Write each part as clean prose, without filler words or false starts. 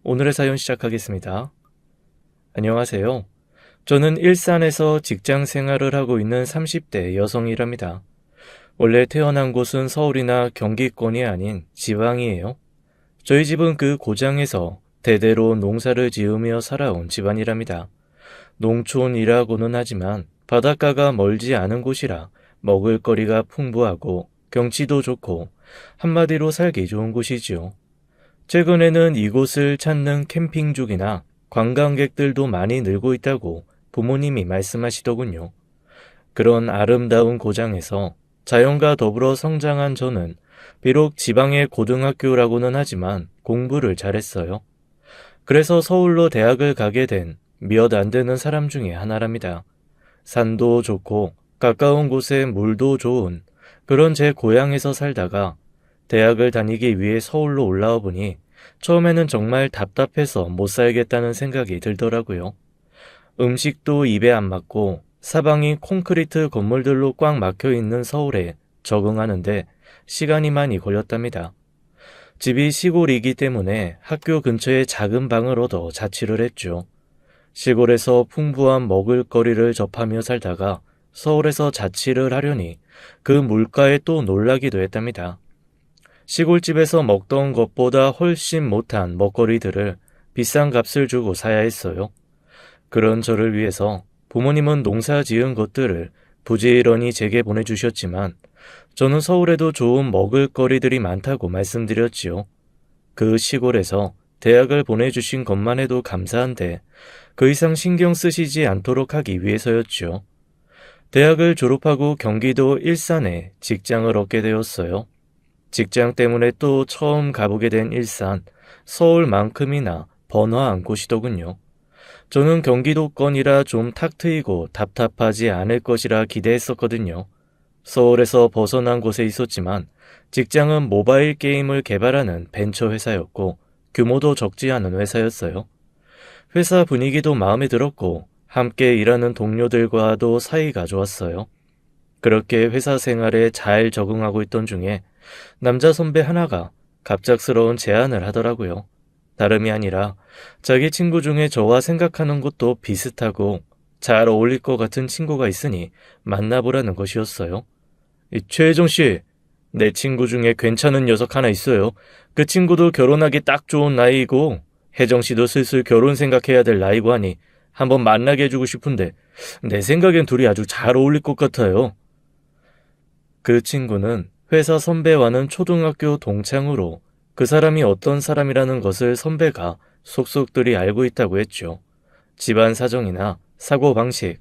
오늘의 사연 시작하겠습니다. 안녕하세요. 저는 일산에서 직장 생활을 하고 있는 30대 여성이랍니다. 원래 태어난 곳은 서울이나 경기권이 아닌 지방이에요. 저희 집은 그 고장에서 대대로 농사를 지으며 살아온 집안이랍니다. 농촌이라고는 하지만 바닷가가 멀지 않은 곳이라 먹을거리가 풍부하고 경치도 좋고 한마디로 살기 좋은 곳이지요. 최근에는 이곳을 찾는 캠핑족이나 관광객들도 많이 늘고 있다고 부모님이 말씀하시더군요. 그런 아름다운 고장에서 자연과 더불어 성장한 저는 비록 지방의 고등학교라고는 하지만 공부를 잘했어요. 그래서 서울로 대학을 가게 된 몇 안 되는 사람 중에 하나랍니다. 산도 좋고 가까운 곳에 물도 좋은 그런 제 고향에서 살다가 대학을 다니기 위해 서울로 올라와 보니 처음에는 정말 답답해서 못 살겠다는 생각이 들더라고요. 음식도 입에 안 맞고 사방이 콘크리트 건물들로 꽉 막혀 있는 서울에 적응하는데 시간이 많이 걸렸답니다. 집이 시골이기 때문에 학교 근처에 작은 방을 얻어 자취를 했죠. 시골에서 풍부한 먹을거리를 접하며 살다가 서울에서 자취를 하려니 그 물가에 또 놀라기도 했답니다. 시골집에서 먹던 것보다 훨씬 못한 먹거리들을 비싼 값을 주고 사야 했어요. 그런 저를 위해서 부모님은 농사 지은 것들을 부지런히 제게 보내주셨지만 저는 서울에도 좋은 먹을거리들이 많다고 말씀드렸지요. 그 시골에서 대학을 보내주신 것만 해도 감사한데 그 이상 신경 쓰시지 않도록 하기 위해서였죠. 대학을 졸업하고 경기도 일산에 직장을 얻게 되었어요. 직장 때문에 또 처음 가보게 된 일산, 서울만큼이나 번화한 곳이더군요. 저는 경기도권이라 좀 탁 트이고 답답하지 않을 것이라 기대했었거든요. 서울에서 벗어난 곳에 있었지만 직장은 모바일 게임을 개발하는 벤처 회사였고 규모도 적지 않은 회사였어요. 회사 분위기도 마음에 들었고 함께 일하는 동료들과도 사이가 좋았어요. 그렇게 회사 생활에 잘 적응하고 있던 중에 남자 선배 하나가 갑작스러운 제안을 하더라고요. 다름이 아니라 자기 친구 중에 저와 생각하는 것도 비슷하고 잘 어울릴 것 같은 친구가 있으니 만나보라는 것이었어요. 최혜정 씨, 내 친구 중에 괜찮은 녀석 하나 있어요. 그 친구도 결혼하기 딱 좋은 나이이고 혜정 씨도 슬슬 결혼 생각해야 될 나이고 하니 한번 만나게 해주고 싶은데 내 생각엔 둘이 아주 잘 어울릴 것 같아요. 그 친구는 회사 선배와는 초등학교 동창으로 그 사람이 어떤 사람이라는 것을 선배가 속속들이 알고 있다고 했죠. 집안 사정이나 사고방식,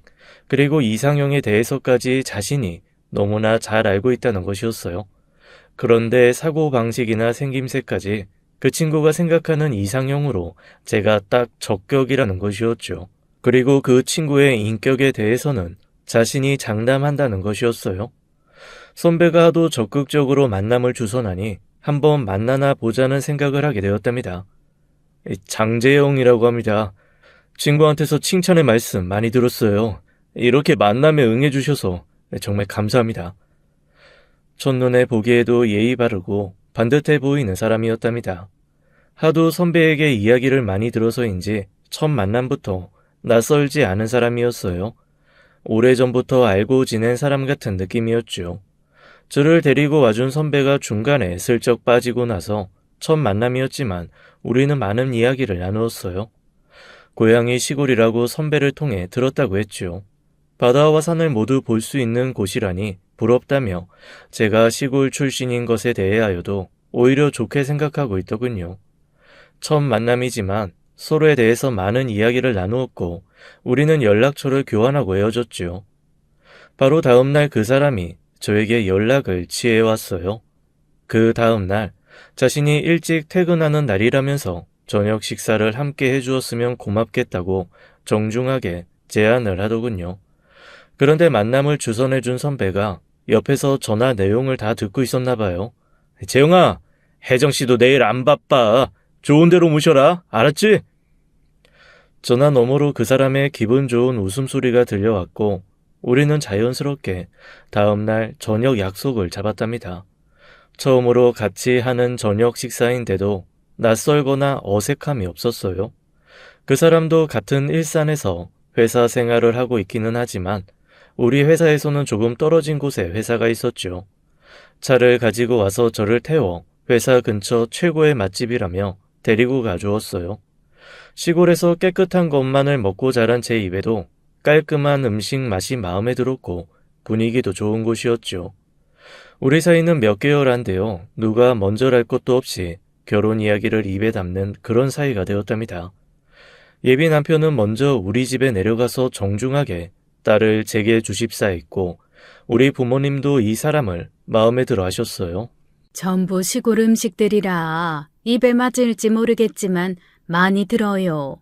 그리고 이상형에 대해서까지 자신이 너무나 잘 알고 있다는 것이었어요. 그런데 사고방식이나 생김새까지 그 친구가 생각하는 이상형으로 제가 딱 적격이라는 것이었죠. 그리고 그 친구의 인격에 대해서는 자신이 장담한다는 것이었어요. 선배가 하도 적극적으로 만남을 주선하니 한번 만나나 보자는 생각을 하게 되었답니다. 장재영이라고 합니다. 친구한테서 칭찬의 말씀 많이 들었어요. 이렇게 만남에 응해주셔서 정말 감사합니다. 첫눈에 보기에도 예의 바르고 반듯해 보이는 사람이었답니다. 하도 선배에게 이야기를 많이 들어서인지 첫 만남부터 낯설지 않은 사람이었어요. 오래전부터 알고 지낸 사람 같은 느낌이었죠. 저를 데리고 와준 선배가 중간에 슬쩍 빠지고 나서 첫 만남이었지만 우리는 많은 이야기를 나누었어요. 고향이 시골이라고 선배를 통해 들었다고 했죠. 바다와 산을 모두 볼 수 있는 곳이라니 부럽다며 제가 시골 출신인 것에 대하여도 오히려 좋게 생각하고 있더군요. 첫 만남이지만 서로에 대해서 많은 이야기를 나누었고 우리는 연락처를 교환하고 헤어졌죠. 바로 다음날 그 사람이 저에게 연락을 취해왔어요. 그 다음날 자신이 일찍 퇴근하는 날이라면서 저녁 식사를 함께 해주었으면 고맙겠다고 정중하게 제안을 하더군요. 그런데 만남을 주선해준 선배가 옆에서 전화 내용을 다 듣고 있었나 봐요. 재영아, 혜정씨도 내일 안 바빠. 좋은 데로 모셔라. 알았지? 전화 너머로 그 사람의 기분 좋은 웃음소리가 들려왔고 우리는 자연스럽게 다음날 저녁 약속을 잡았답니다. 처음으로 같이 하는 저녁 식사인데도 낯설거나 어색함이 없었어요. 그 사람도 같은 일산에서 회사 생활을 하고 있기는 하지만 우리 회사에서는 조금 떨어진 곳에 회사가 있었죠. 차를 가지고 와서 저를 태워 회사 근처 최고의 맛집이라며 데리고 가주었어요. 시골에서 깨끗한 것만을 먹고 자란 제 입에도 깔끔한 음식 맛이 마음에 들었고 분위기도 좋은 곳이었죠. 우리 사이는 몇 개월 안 되어 누가 먼저랄 것도 없이 결혼 이야기를 입에 담는 그런 사이가 되었답니다. 예비 남편은 먼저 우리 집에 내려가서 정중하게 딸을 제게 주십사 했고 우리 부모님도 이 사람을 마음에 들어 하셨어요. 전부 시골 음식들이라 입에 맞을지 모르겠지만 많이 들어요.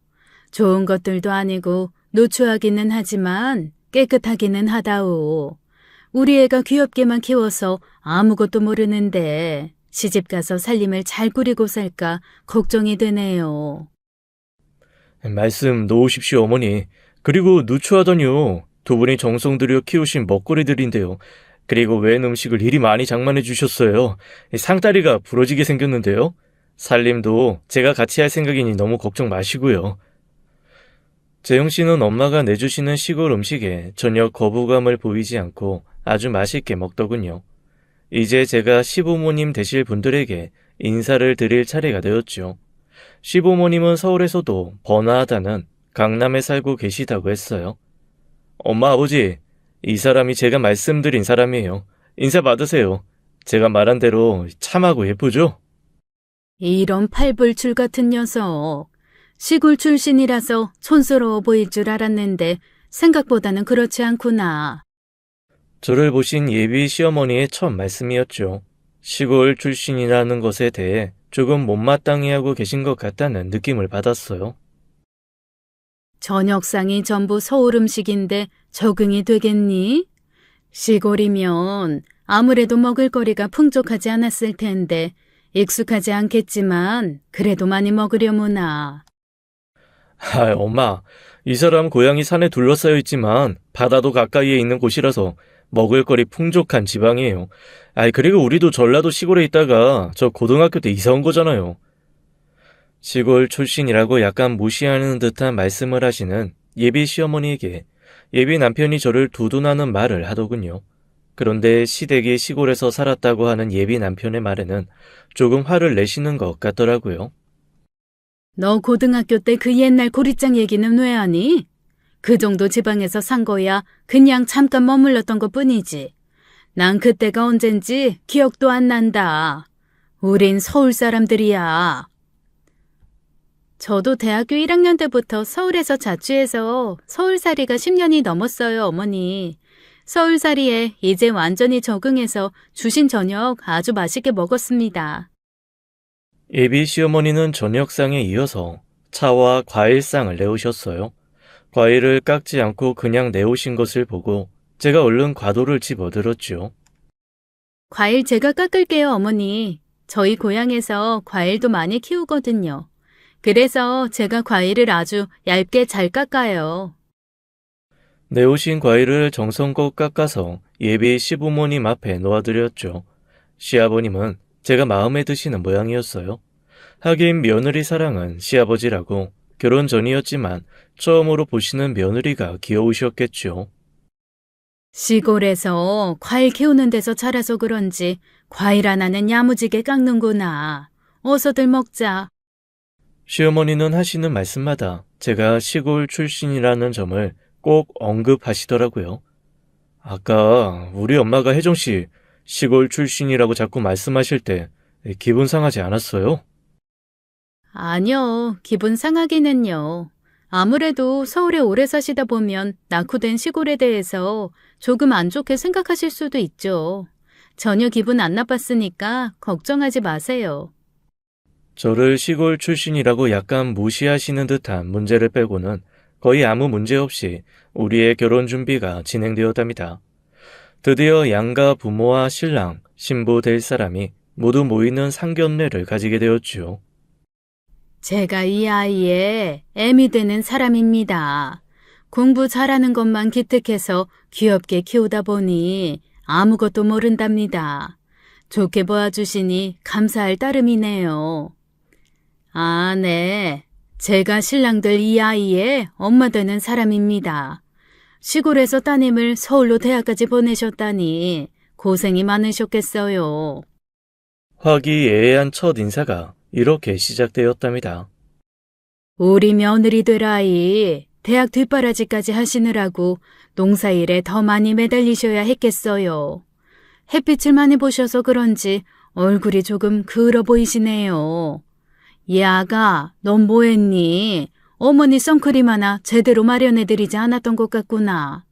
좋은 것들도 아니고 노추하기는 하지만 깨끗하기는 하다오. 우리 애가 귀엽게만 키워서 아무것도 모르는데 시집가서 살림을 잘 꾸리고 살까 걱정이 되네요. 말씀 놓으십시오, 어머니. 그리고 누추하더니요. 두 분이 정성 들여 키우신 먹거리들인데요. 그리고 웬 음식을 이리 많이 장만해 주셨어요. 상다리가 부러지게 생겼는데요. 살림도 제가 같이 할 생각이니 너무 걱정 마시고요. 재영 씨는 엄마가 내주시는 시골 음식에 전혀 거부감을 보이지 않고 아주 맛있게 먹더군요. 이제 제가 시부모님 되실 분들에게 인사를 드릴 차례가 되었죠. 시부모님은 서울에서도 번화하다는 강남에 살고 계시다고 했어요. 엄마, 아버지, 이 사람이 제가 말씀드린 사람이에요. 인사 받으세요. 제가 말한 대로 참하고 예쁘죠? 이런 팔불출 같은 녀석. 시골 출신이라서 촌스러워 보일 줄 알았는데 생각보다는 그렇지 않구나. 저를 보신 예비 시어머니의 첫 말씀이었죠. 시골 출신이라는 것에 대해 조금 못마땅해 하고 계신 것 같다는 느낌을 받았어요. 저녁상이 전부 서울 음식인데 적응이 되겠니? 시골이면 아무래도 먹을거리가 풍족하지 않았을 텐데 익숙하지 않겠지만 그래도 많이 먹으려무나. 엄마, 이 사람 고향이 산에 둘러싸여 있지만 바다도 가까이에 있는 곳이라서 먹을거리 풍족한 지방이에요. 그리고 우리도 전라도 시골에 있다가 저 고등학교 때 이사 온 거잖아요. 시골 출신이라고 약간 무시하는 듯한 말씀을 하시는 예비 시어머니에게 예비 남편이 저를 두둔하는 말을 하더군요. 그런데 시댁이 시골에서 살았다고 하는 예비 남편의 말에는 조금 화를 내시는 것 같더라고요. 너 고등학교 때 그 옛날 고리장 얘기는 왜 하니? 그 정도 지방에서 산 거야 그냥 잠깐 머물렀던 것 뿐이지. 난 그때가 언젠지 기억도 안 난다. 우린 서울 사람들이야. 저도 대학교 1학년 때부터 서울에서 자취해서 서울살이가 10년이 넘었어요, 어머니. 서울살이에 이제 완전히 적응해서 주신 저녁 아주 맛있게 먹었습니다. 예비 시어머니는 저녁상에 이어서 차와 과일상을 내오셨어요. 과일을 깎지 않고 그냥 내오신 것을 보고 제가 얼른 과도를 집어들었죠. 과일 제가 깎을게요, 어머니. 저희 고향에서 과일도 많이 키우거든요. 그래서 제가 과일을 아주 얇게 잘 깎아요. 내오신 과일을 정성껏 깎아서 예비 시부모님 앞에 놓아드렸죠. 시아버님은 제가 마음에 드시는 모양이었어요. 하긴 며느리 사랑은 시아버지라고 결혼 전이었지만 처음으로 보시는 며느리가 귀여우셨겠죠. 시골에서 과일 키우는 데서 자라서 그런지 과일 하나는 야무지게 깎는구나. 어서들 먹자. 시어머니는 하시는 말씀마다 제가 시골 출신이라는 점을 꼭 언급하시더라고요. 아까 우리 엄마가 혜정씨 시골 출신이라고 자꾸 말씀하실 때 기분 상하지 않았어요? 아니요, 기분 상하기는요. 아무래도 서울에 오래 사시다 보면 낙후된 시골에 대해서 조금 안 좋게 생각하실 수도 있죠. 전혀 기분 안 나빴으니까 걱정하지 마세요. 저를 시골 출신이라고 약간 무시하시는 듯한 문제를 빼고는 거의 아무 문제 없이 우리의 결혼 준비가 진행되었답니다. 드디어 양가 부모와 신랑, 신부 될 사람이 모두 모이는 상견례를 가지게 되었지요. 제가 이 아이의 애미 되는 사람입니다. 공부 잘하는 것만 기특해서 귀엽게 키우다 보니 아무것도 모른답니다. 좋게 보아주시니 감사할 따름이네요. 아, 네. 제가 신랑들 이 아이의 엄마 되는 사람입니다. 시골에서 따님을 서울로 대학까지 보내셨다니 고생이 많으셨겠어요. 화기애애한 첫 인사가 이렇게 시작되었답니다. 우리 며느리 될 아이 대학 뒷바라지까지 하시느라고 농사일에 더 많이 매달리셔야 했겠어요. 햇빛을 많이 보셔서 그런지 얼굴이 조금 그을어 보이시네요. 야가, 넌 뭐했니? 어머니 선크림 하나 제대로 마련해드리지 않았던 것 같구나.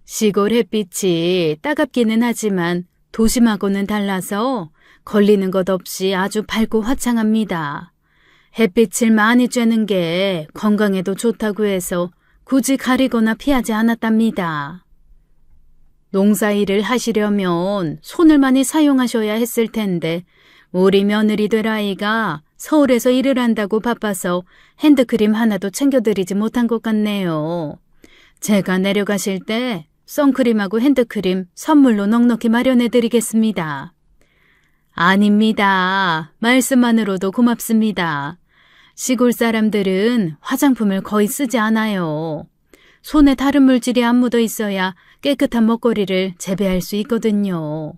시골 햇빛이 따갑기는 하지만 도심하고는 달라서 걸리는 것 없이 아주 밝고 화창합니다. 햇빛을 많이 쬐는 게 건강에도 좋다고 해서 굳이 가리거나 피하지 않았답니다. 농사일을 하시려면 손을 많이 사용하셔야 했을 텐데 우리 며느리 될 아이가 서울에서 일을 한다고 바빠서 핸드크림 하나도 챙겨드리지 못한 것 같네요. 제가 내려가실 때 선크림하고 핸드크림 선물로 넉넉히 마련해드리겠습니다. 아닙니다. 말씀만으로도 고맙습니다. 시골 사람들은 화장품을 거의 쓰지 않아요. 손에 다른 물질이 안 묻어 있어야 깨끗한 먹거리를 재배할 수 있거든요.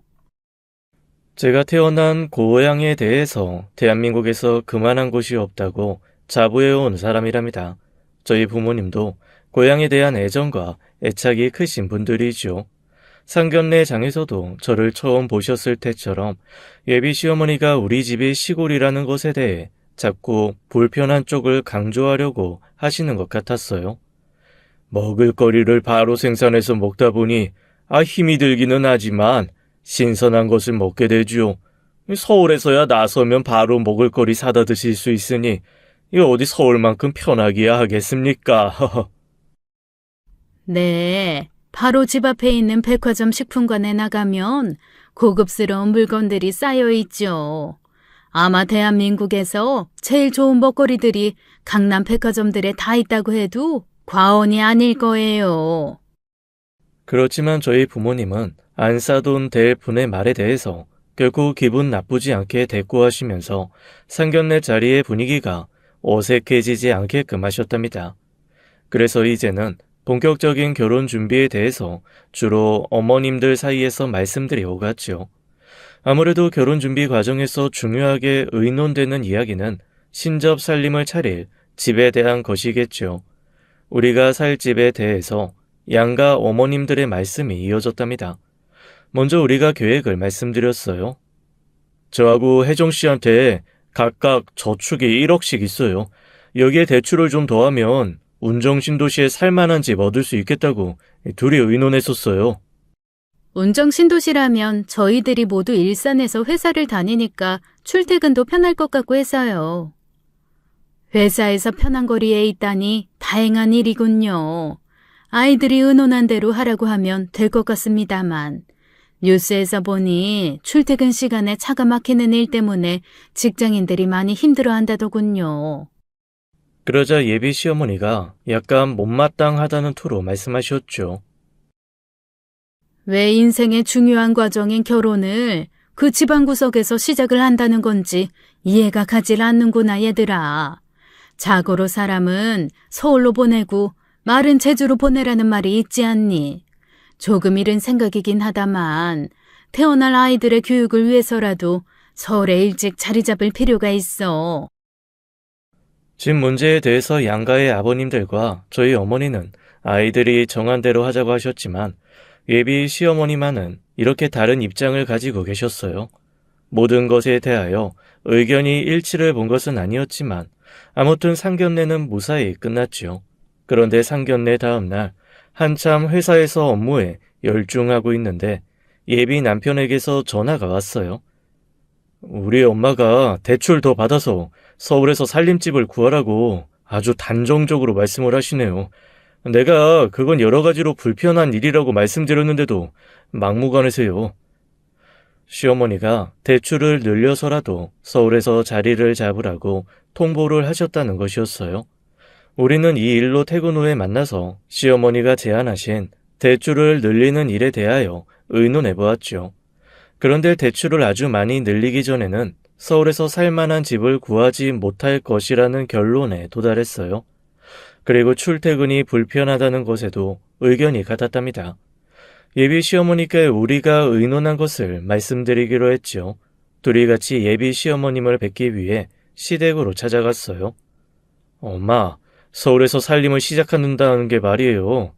제가 태어난 고향에 대해서 대한민국에서 그만한 곳이 없다고 자부해온 사람이랍니다. 저희 부모님도 고향에 대한 애정과 애착이 크신 분들이죠. 상견례 장에서도 저를 처음 보셨을 때처럼 예비 시어머니가 우리 집이 시골이라는 것에 대해 자꾸 불편한 쪽을 강조하려고 하시는 것 같았어요. 먹을거리를 바로 생산해서 먹다 보니 힘이 들기는 하지만 신선한 것을 먹게 되죠. 서울에서야 나서면 바로 먹을거리 사다 드실 수 있으니 어디 서울만큼 편하기야 하겠습니까? 네, 바로 집 앞에 있는 백화점 식품관에 나가면 고급스러운 물건들이 쌓여 있죠. 아마 대한민국에서 제일 좋은 먹거리들이 강남 백화점들에 다 있다고 해도 과언이 아닐 거예요. 그렇지만 저희 부모님은 안 싸돈 될 분의 말에 대해서 결코 기분 나쁘지 않게 대꾸하시면서 상견례 자리의 분위기가 어색해지지 않게끔 하셨답니다. 그래서 이제는 본격적인 결혼 준비에 대해서 주로 어머님들 사이에서 말씀들이 오갔죠. 아무래도 결혼 준비 과정에서 중요하게 의논되는 이야기는 신접 살림을 차릴 집에 대한 것이겠죠. 우리가 살 집에 대해서 양가 어머님들의 말씀이 이어졌답니다. 먼저 우리가 계획을 말씀드렸어요. 저하고 혜정 씨한테 각각 저축이 1억씩 있어요. 여기에 대출을 좀 더하면 운정신도시에 살만한 집 얻을 수 있겠다고 둘이 의논했었어요. 운정신도시라면 저희들이 모두 일산에서 회사를 다니니까 출퇴근도 편할 것 같고 해서요. 회사에서 편한 거리에 있다니 다행한 일이군요. 아이들이 의논한 대로 하라고 하면 될 것 같습니다만 뉴스에서 보니 출퇴근 시간에 차가 막히는 일 때문에 직장인들이 많이 힘들어한다더군요. 그러자 예비 시어머니가 약간 못마땅하다는 투로 말씀하셨죠. 왜 인생의 중요한 과정인 결혼을 그 집안 구석에서 시작을 한다는 건지 이해가 가질 않는구나 얘들아. 자고로 사람은 서울로 보내고 말은 제주로 보내라는 말이 있지 않니? 조금 이른 생각이긴 하다만 태어날 아이들의 교육을 위해서라도 서울에 일찍 자리 잡을 필요가 있어. 집 문제에 대해서 양가의 아버님들과 저희 어머니는 아이들이 정한 대로 하자고 하셨지만 예비 시어머니만은 이렇게 다른 입장을 가지고 계셨어요. 모든 것에 대하여 의견이 일치를 본 것은 아니었지만 아무튼 상견례는 무사히 끝났지요. 그런데 상견례 다음 날 한참 회사에서 업무에 열중하고 있는데 예비 남편에게서 전화가 왔어요. 우리 엄마가 대출 더 받아서 서울에서 살림집을 구하라고 아주 단정적으로 말씀을 하시네요. 내가 그건 여러 가지로 불편한 일이라고 말씀드렸는데도 막무가내세요. 시어머니가 대출을 늘려서라도 서울에서 자리를 잡으라고 통보를 하셨다는 것이었어요. 우리는 이 일로 퇴근 후에 만나서 시어머니가 제안하신 대출을 늘리는 일에 대하여 의논해 보았죠. 그런데 대출을 아주 많이 늘리기 전에는 서울에서 살 만한 집을 구하지 못할 것이라는 결론에 도달했어요. 그리고 출퇴근이 불편하다는 것에도 의견이 같았답니다. 예비 시어머니께 우리가 의논한 것을 말씀드리기로 했죠. 둘이 같이 예비 시어머님을 뵙기 위해 시댁으로 찾아갔어요. 엄마, 서울에서 살림을 시작한다는 게 말이에요.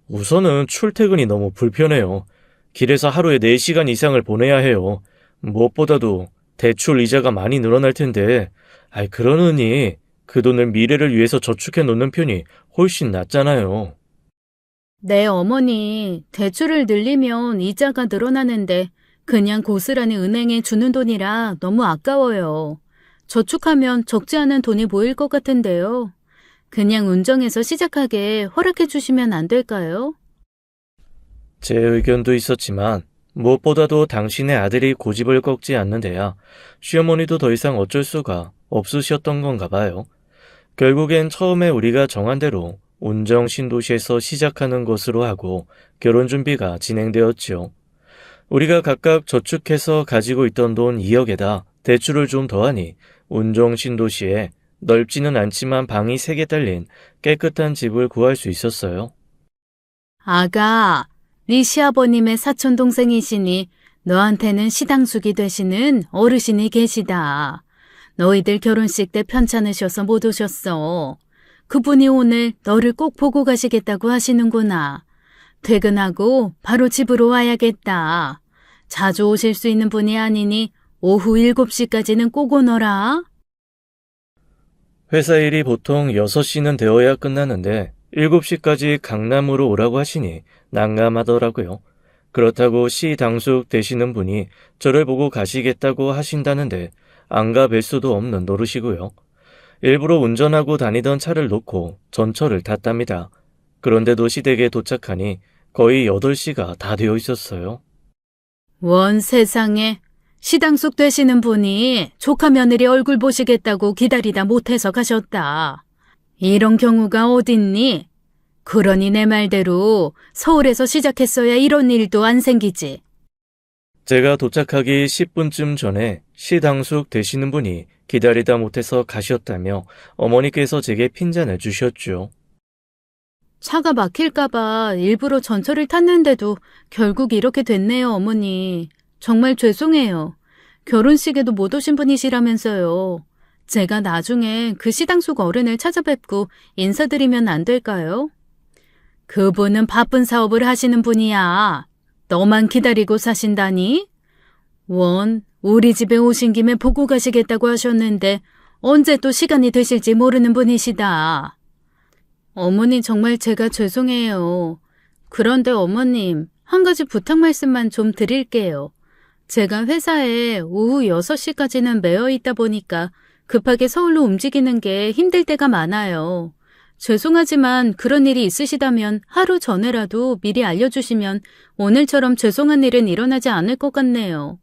우선은 출퇴근이 너무 불편해요. 길에서 하루에 4시간 이상을 보내야 해요. 무엇보다도 대출 이자가 많이 늘어날 텐데, 그러느니 그 돈을 미래를 위해서 저축해 놓는 편이 훨씬 낫잖아요. 네, 어머니, 대출을 늘리면 이자가 늘어나는데 그냥 고스란히 은행에 주는 돈이라 너무 아까워요. 저축하면 적지 않은 돈이 모일 것 같은데요. 그냥 운정해서 시작하게 허락해 주시면 안 될까요? 제 의견도 있었지만 무엇보다도 당신의 아들이 고집을 꺾지 않는 데야 시어머니도 더 이상 어쩔 수가 없으셨던 건가 봐요. 결국엔 처음에 우리가 정한 대로 운정 신도시에서 시작하는 것으로 하고 결혼 준비가 진행되었지요. 우리가 각각 저축해서 가지고 있던 돈 2억에다 대출을 좀 더하니 운정 신도시에 넓지는 않지만 방이 3개 딸린 깨끗한 집을 구할 수 있었어요. 아가, 네 시아버님의 사촌동생이시니 너한테는 시당숙이 되시는 어르신이 계시다. 너희들 결혼식 때 편찮으셔서 못 오셨어. 그분이 오늘 너를 꼭 보고 가시겠다고 하시는구나. 퇴근하고 바로 집으로 와야겠다. 자주 오실 수 있는 분이 아니니 오후 7시까지는 꼭 오너라. 회사 일이 보통 6시는 되어야 끝나는데 7시까지 강남으로 오라고 하시니 난감하더라고요. 그렇다고 시당숙 되시는 분이 저를 보고 가시겠다고 하신다는데 안 가뵐 수도 없는 노릇이고요. 일부러 운전하고 다니던 차를 놓고 전철을 탔답니다. 그런데도 시댁에 도착하니 거의 8시가 다 되어 있었어요. 원 세상에, 시당숙 되시는 분이 조카 며느리 얼굴 보시겠다고 기다리다 못해서 가셨다. 이런 경우가 어딨니? 그러니 내 말대로 서울에서 시작했어야 이런 일도 안 생기지. 제가 도착하기 10분쯤 전에 시당숙 되시는 분이 기다리다 못해서 가셨다며 어머니께서 제게 핀잔을 주셨죠. 차가 막힐까봐 일부러 전철을 탔는데도 결국 이렇게 됐네요, 어머니. 정말 죄송해요. 결혼식에도 못 오신 분이시라면서요. 제가 나중에 그 시당숙 어른을 찾아뵙고 인사드리면 안 될까요? 그분은 바쁜 사업을 하시는 분이야. 너만 기다리고 사신다니? 우리 집에 오신 김에 보고 가시겠다고 하셨는데 언제 또 시간이 되실지 모르는 분이시다. 어머니 정말 제가 죄송해요. 그런데 어머님, 한 가지 부탁 말씀만 좀 드릴게요. 제가 회사에 오후 6시까지는 매여 있다 보니까 급하게 서울로 움직이는 게 힘들 때가 많아요. 죄송하지만 그런 일이 있으시다면 하루 전에라도 미리 알려주시면 오늘처럼 죄송한 일은 일어나지 않을 것 같네요.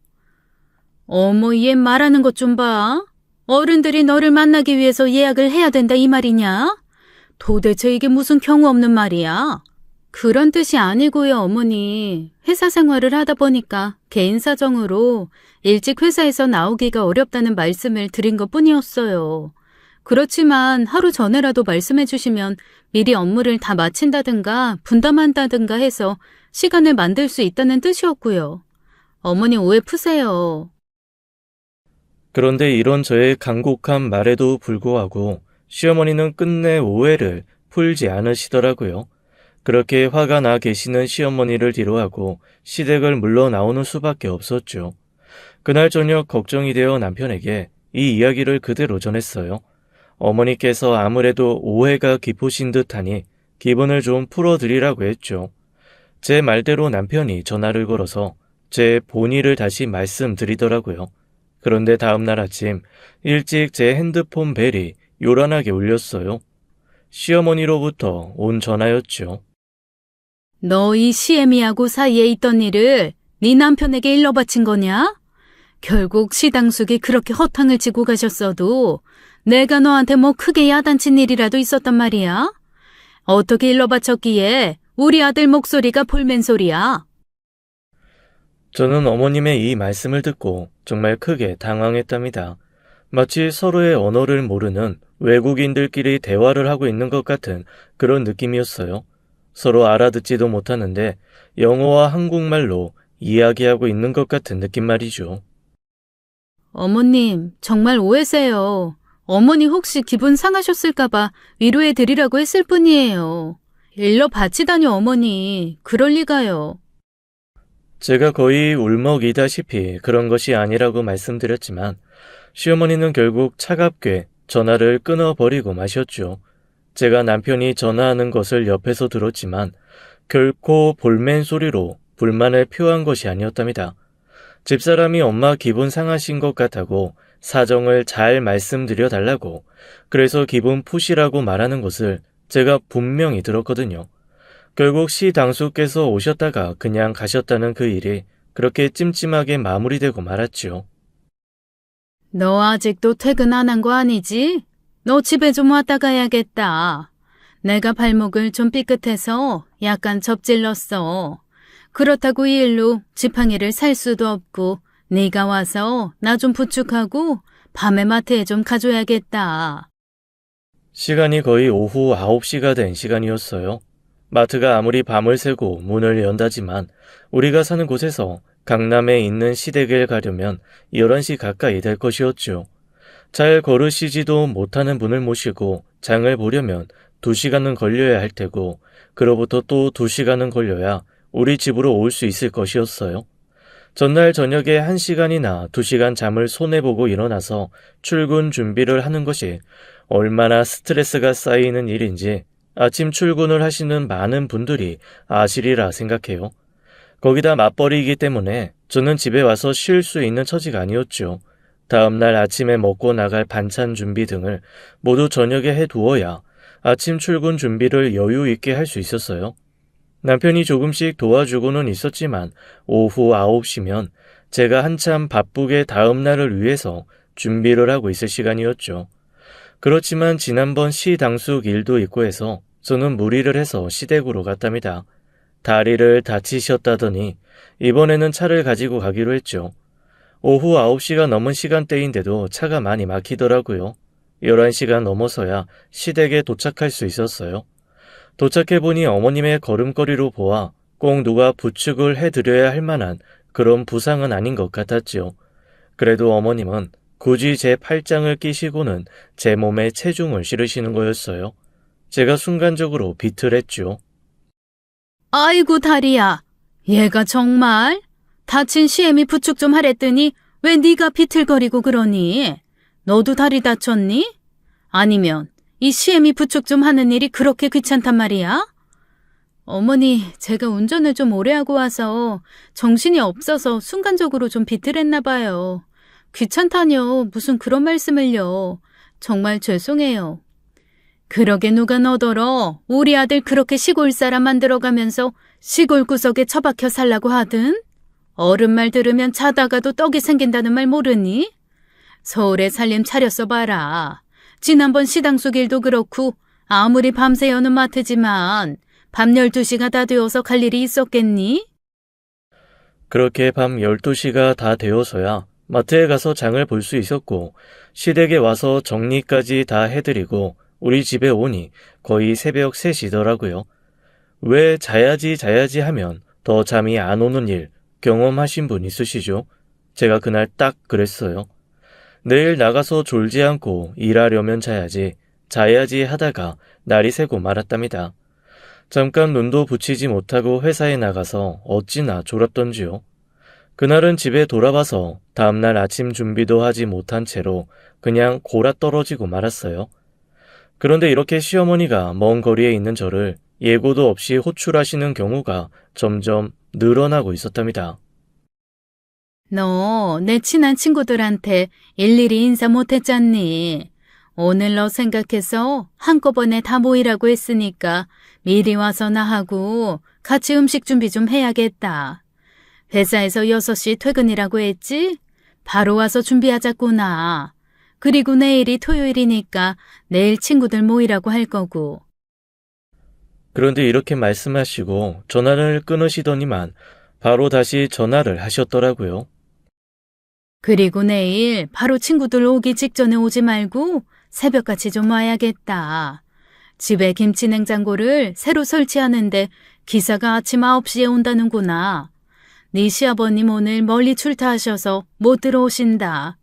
어머, 얘 말하는 것 좀 봐. 어른들이 너를 만나기 위해서 예약을 해야 된다 이 말이냐? 도대체 이게 무슨 경우 없는 말이야? 그런 뜻이 아니고요, 어머니. 회사 생활을 하다 보니까 개인 사정으로 일찍 회사에서 나오기가 어렵다는 말씀을 드린 것뿐이었어요. 그렇지만 하루 전에라도 말씀해 주시면 미리 업무를 다 마친다든가 분담한다든가 해서 시간을 만들 수 있다는 뜻이었고요. 어머니 오해 푸세요. 그런데 이런 저의 간곡한 말에도 불구하고 시어머니는 끝내 오해를 풀지 않으시더라고요. 그렇게 화가 나 계시는 시어머니를 뒤로하고 시댁을 물러나오는 수밖에 없었죠. 그날 저녁 걱정이 되어 남편에게 이 이야기를 그대로 전했어요. 어머니께서 아무래도 오해가 깊으신 듯하니 기분을 좀 풀어드리라고 했죠. 제 말대로 남편이 전화를 걸어서 제 본의를 다시 말씀드리더라고요. 그런데 다음날 아침 일찍 제 핸드폰 벨이 요란하게 울렸어요. 시어머니로부터 온 전화였죠. 너 이 시애미하고 사이에 있던 일을 네 남편에게 일러 바친 거냐? 결국 시당숙이 그렇게 허탕을 치고 가셨어도 내가 너한테 뭐 크게 야단친 일이라도 있었단 말이야? 어떻게 일러 바쳤기에 우리 아들 목소리가 볼멘소리야? 저는 어머님의 이 말씀을 듣고 정말 크게 당황했답니다. 마치 서로의 언어를 모르는 외국인들끼리 대화를 하고 있는 것 같은 그런 느낌이었어요. 서로 알아듣지도 못하는데 영어와 한국말로 이야기하고 있는 것 같은 느낌 말이죠. 어머님, 정말 오해세요. 어머니 혹시 기분 상하셨을까봐 위로해 드리라고 했을 뿐이에요. 일러 바치다니 어머니, 그럴 리가요. 제가 거의 울먹이다시피 그런 것이 아니라고 말씀드렸지만 시어머니는 결국 차갑게 전화를 끊어버리고 마셨죠. 제가 남편이 전화하는 것을 옆에서 들었지만 결코 볼멘 소리로 불만을 표한 것이 아니었답니다. 집사람이 엄마 기분 상하신 것 같다고 사정을 잘 말씀드려 달라고 그래서 기분 푸시라고 말하는 것을 제가 분명히 들었거든요. 결국 시 당수께서 오셨다가 그냥 가셨다는 그 일이 그렇게 찜찜하게 마무리되고 말았지요. 너 아직도 퇴근 안 한 거 아니지? 너 집에 좀 왔다 가야겠다. 내가 발목을 좀 삐끗해서 약간 접질렀어. 그렇다고 이 일로 지팡이를 살 수도 없고 네가 와서 나 좀 부축하고 밤에 마트에 좀 가줘야겠다. 시간이 거의 오후 9시가 된 시간이었어요. 마트가 아무리 밤을 새고 문을 연다지만 우리가 사는 곳에서 강남에 있는 시댁을 가려면 11시 가까이 될 것이었죠. 잘 걸으시지도 못하는 분을 모시고 장을 보려면 2시간은 걸려야 할 테고 그로부터 또 2시간은 걸려야 우리 집으로 올 수 있을 것이었어요. 전날 저녁에 1시간이나 2시간 잠을 손해보고 일어나서 출근 준비를 하는 것이 얼마나 스트레스가 쌓이는 일인지 아침 출근을 하시는 많은 분들이 아시리라 생각해요. 거기다 맞벌이이기 때문에 저는 집에 와서 쉴 수 있는 처지가 아니었죠. 다음날 아침에 먹고 나갈 반찬 준비 등을 모두 저녁에 해두어야 아침 출근 준비를 여유 있게 할 수 있었어요. 남편이 조금씩 도와주고는 있었지만 오후 9시면 제가 한참 바쁘게 다음날을 위해서 준비를 하고 있을 시간이었죠. 그렇지만 지난번 시 당숙 일도 있고 해서 저는 무리를 해서 시댁으로 갔답니다. 다리를 다치셨다더니 이번에는 차를 가지고 가기로 했죠. 오후 9시가 넘은 시간대인데도 차가 많이 막히더라고요. 11시가 넘어서야 시댁에 도착할 수 있었어요. 도착해보니 어머님의 걸음걸이로 보아 꼭 누가 부축을 해드려야 할 만한 그런 부상은 아닌 것 같았지요. 그래도 어머님은 굳이 제 팔짱을 끼시고는 제 몸에 체중을 실으시는 거였어요. 제가 순간적으로 비틀했죠. 아이고 다리야. 얘가 정말? 다친 시애미 부축 좀 하랬더니 왜 네가 비틀거리고 그러니? 너도 다리 다쳤니? 아니면 이 시애미 부축 좀 하는 일이 그렇게 귀찮단 말이야? 어머니, 제가 운전을 좀 오래 하고 와서 정신이 없어서 순간적으로 좀 비틀했나 봐요. 귀찮다뇨. 무슨 그런 말씀을요. 정말 죄송해요. 그러게 누가 너더러 우리 아들 그렇게 시골 사람 만들어가면서 시골 구석에 처박혀 살라고 하든? 어른 말 들으면 자다가도 떡이 생긴다는 말 모르니? 서울에 살림 차렸어 봐라. 지난번 시당숙 일도 그렇고 아무리 밤새 여는 마트지만 밤 12시가 다 되어서 갈 일이 있었겠니? 그렇게 밤 12시가 다 되어서야 마트에 가서 장을 볼 수 있었고 시댁에 와서 정리까지 다 해드리고 우리 집에 오니 거의 새벽 3시더라고요. 왜 자야지 하면 더 잠이 안 오는 일 경험하신 분 있으시죠? 제가 그날 딱 그랬어요. 내일 나가서 졸지 않고 일하려면 자야지 하다가 날이 새고 말았답니다. 잠깐 눈도 붙이지 못하고 회사에 나가서 어찌나 졸았던지요. 그날은 집에 돌아와서 다음날 아침 준비도 하지 못한 채로 그냥 골아 떨어지고 말았어요. 그런데 이렇게 시어머니가 먼 거리에 있는 저를 예고도 없이 호출하시는 경우가 점점 늘어나고 있었답니다. 너 내 친한 친구들한테 일일이 인사 못했잖니. 오늘 너 생각해서 한꺼번에 다 모이라고 했으니까 미리 와서 나하고 같이 음식 준비 좀 해야겠다. 회사에서 6시 퇴근이라고 했지? 바로 와서 준비하자꾸나. 그리고 내일이 토요일이니까 내일 친구들 모이라고 할 거고. 그런데 이렇게 말씀하시고 전화를 끊으시더니만 바로 다시 전화를 하셨더라고요. 그리고 내일 바로 친구들 오기 직전에 오지 말고 새벽같이 좀 와야겠다. 집에 김치 냉장고를 새로 설치하는데 기사가 아침 9시에 온다는구나. 네 시아버님 오늘 멀리 출타하셔서 못 들어오신다.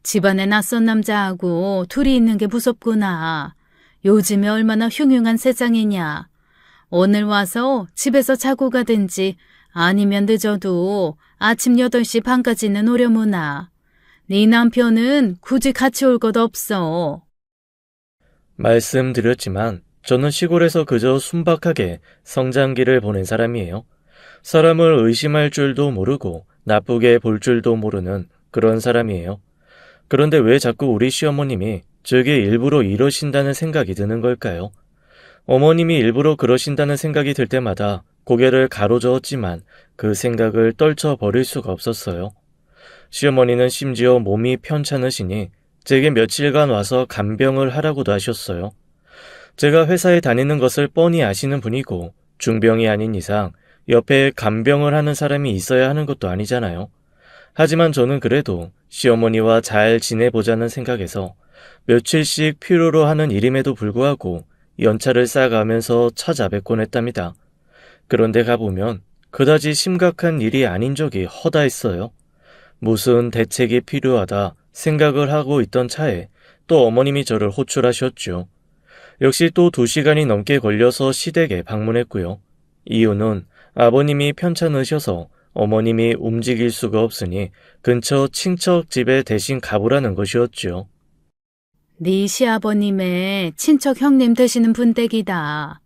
집안에 낯선 남자하고 둘이 있는 게 무섭구나. 요즘에 얼마나 흉흉한 세상이냐. 오늘 와서 집에서 자고 가든지 아니면 늦어도 아침 8시 반까지는 오려무나. 네 남편은 굳이 같이 올 것 없어. 말씀드렸지만 저는 시골에서 그저 순박하게 성장기를 보낸 사람이에요. 사람을 의심할 줄도 모르고 나쁘게 볼 줄도 모르는 그런 사람이에요. 그런데 왜 자꾸 우리 시어머님이 제게 일부러 이러신다는 생각이 드는 걸까요? 어머님이 일부러 그러신다는 생각이 들 때마다 고개를 가로저었지만 그 생각을 떨쳐버릴 수가 없었어요. 시어머니는 심지어 몸이 편찮으시니 제게 며칠간 와서 간병을 하라고도 하셨어요. 제가 회사에 다니는 것을 뻔히 아시는 분이고 중병이 아닌 이상 옆에 간병을 하는 사람이 있어야 하는 것도 아니잖아요. 하지만 저는 그래도 시어머니와 잘 지내보자는 생각에서 며칠씩 필요로 하는 일임에도 불구하고 연차를 쌓아가면서 찾아뵙곤 했답니다. 그런데 가보면 그다지 심각한 일이 아닌 적이 허다했어요. 무슨 대책이 필요하다 생각을 하고 있던 차에 또 어머님이 저를 호출하셨죠. 역시 또 2시간이 넘게 걸려서 시댁에 방문했고요. 이유는 아버님이 편찮으셔서 어머님이 움직일 수가 없으니 근처 친척집에 대신 가보라는 것이었죠. 네 시아버님의 친척 형님 되시는 분댁이다.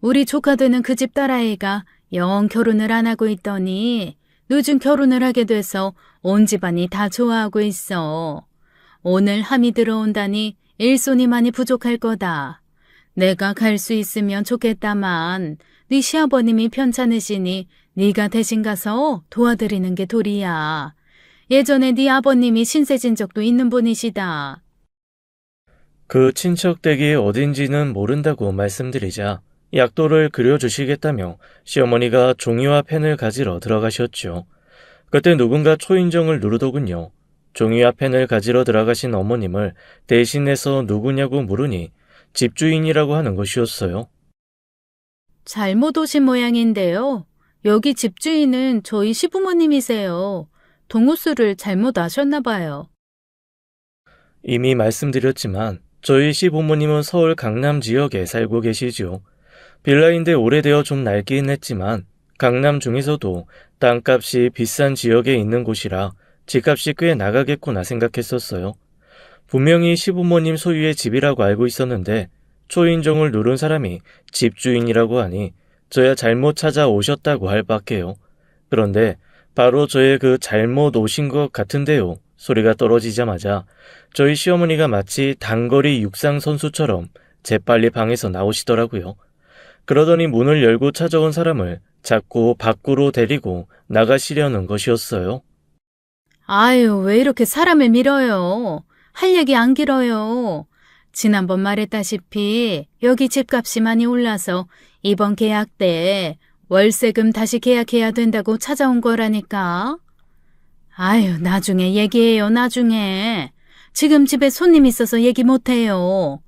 우리 조카 되는 그 집 딸아이가 영 결혼을 안 하고 있더니 늦은 결혼을 하게 돼서 온 집안이 다 좋아하고 있어. 오늘 함이 들어온다니 일손이 많이 부족할 거다. 내가 갈 수 있으면 좋겠다만 네 시아버님이 편찮으시니 네가 대신 가서 도와드리는 게 도리야. 예전에 네 아버님이 신세진 적도 있는 분이시다. 그 친척댁이 어딘지는 모른다고 말씀드리자 약도를 그려주시겠다며 시어머니가 종이와 펜을 가지러 들어가셨죠. 그때 누군가 초인종을 누르더군요. 종이와 펜을 가지러 들어가신 어머님을 대신해서 누구냐고 물으니 집주인이라고 하는 것이었어요. 잘못 오신 모양인데요. 여기 집주인은 저희 시부모님이세요. 동호수를 잘못 아셨나 봐요. 이미 말씀드렸지만 저희 시부모님은 서울 강남 지역에 살고 계시죠. 빌라인데 오래되어 좀 낡긴 했지만 강남 중에서도 땅값이 비싼 지역에 있는 곳이라 집값이 꽤 나가겠구나 생각했었어요. 분명히 시부모님 소유의 집이라고 알고 있었는데 초인종을 누른 사람이 집주인이라고 하니 저야 잘못 찾아오셨다고 할 밖에요. 그런데 바로 저의 그 잘못 오신 것 같은데요 소리가 떨어지자마자 저희 시어머니가 마치 단거리 육상 선수처럼 재빨리 방에서 나오시더라고요. 그러더니 문을 열고 찾아온 사람을 자꾸 밖으로 데리고 나가시려는 것이었어요. 아유, 왜 이렇게 사람을 밀어요? 할 얘기 안 길어요. 지난번 말했다시피 여기 집값이 많이 올라서 이번 계약 때 월세금 다시 계약해야 된다고 찾아온 거라니까. 아유, 나중에 얘기해요, 나중에. 지금 집에 손님 있어서 얘기 못해요.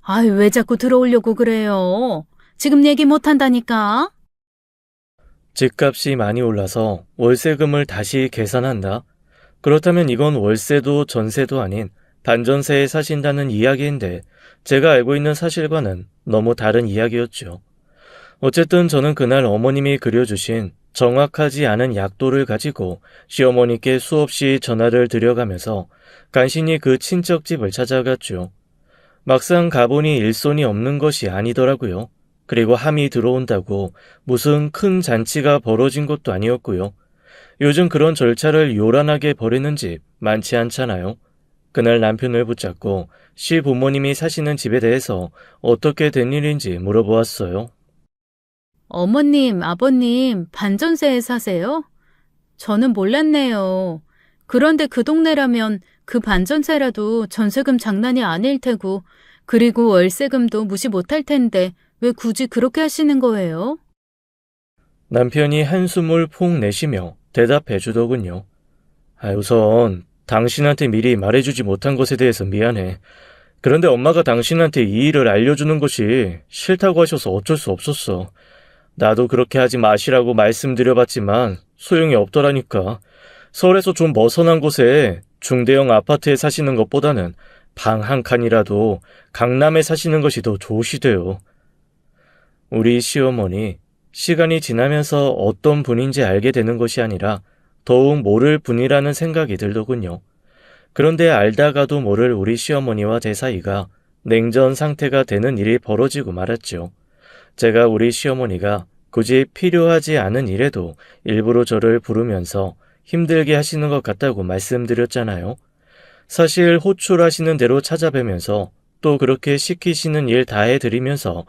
아유, 왜 자꾸 들어오려고 그래요? 지금 얘기 못한다니까. 집값이 많이 올라서 월세금을 다시 계산한다. 그렇다면 이건 월세도 전세도 아닌 반전세에 사신다는 이야기인데 제가 알고 있는 사실과는 너무 다른 이야기였죠. 어쨌든 저는 그날 어머님이 그려주신 정확하지 않은 약도를 가지고 시어머니께 수없이 전화를 드려가면서 간신히 그 친척집을 찾아갔죠. 막상 가보니 일손이 없는 것이 아니더라고요. 그리고 함이 들어온다고 무슨 큰 잔치가 벌어진 것도 아니었고요. 요즘 그런 절차를 요란하게 벌이는 집 많지 않잖아요. 그날 남편을 붙잡고 시부모님이 사시는 집에 대해서 어떻게 된 일인지 물어보았어요. 어머님, 아버님, 반전세에 사세요? 저는 몰랐네요. 그런데 그 동네라면 그 반전세라도 전세금 장난이 아닐 테고, 그리고 월세금도 무시 못할 텐데 왜 굳이 그렇게 하시는 거예요? 남편이 한숨을 푹 내쉬며 대답해 주더군요. 우선 당신한테 미리 말해주지 못한 것에 대해서 미안해. 그런데 엄마가 당신한테 이 일을 알려주는 것이 싫다고 하셔서 어쩔 수 없었어. 나도 그렇게 하지 마시라고 말씀드려봤지만 소용이 없더라니까. 서울에서 좀 벗어난 곳에 중대형 아파트에 사시는 것보다는 방 한 칸이라도 강남에 사시는 것이 더 좋으시대요. 우리 시어머니, 시간이 지나면서 어떤 분인지 알게 되는 것이 아니라 더욱 모를 분이라는 생각이 들더군요. 그런데 알다가도 모를 우리 시어머니와 제 사이가 냉전 상태가 되는 일이 벌어지고 말았죠. 제가 우리 시어머니가 굳이 필요하지 않은 일에도 일부러 저를 부르면서 힘들게 하시는 것 같다고 말씀드렸잖아요. 사실 호출하시는 대로 찾아뵈면서 또 그렇게 시키시는 일 다 해드리면서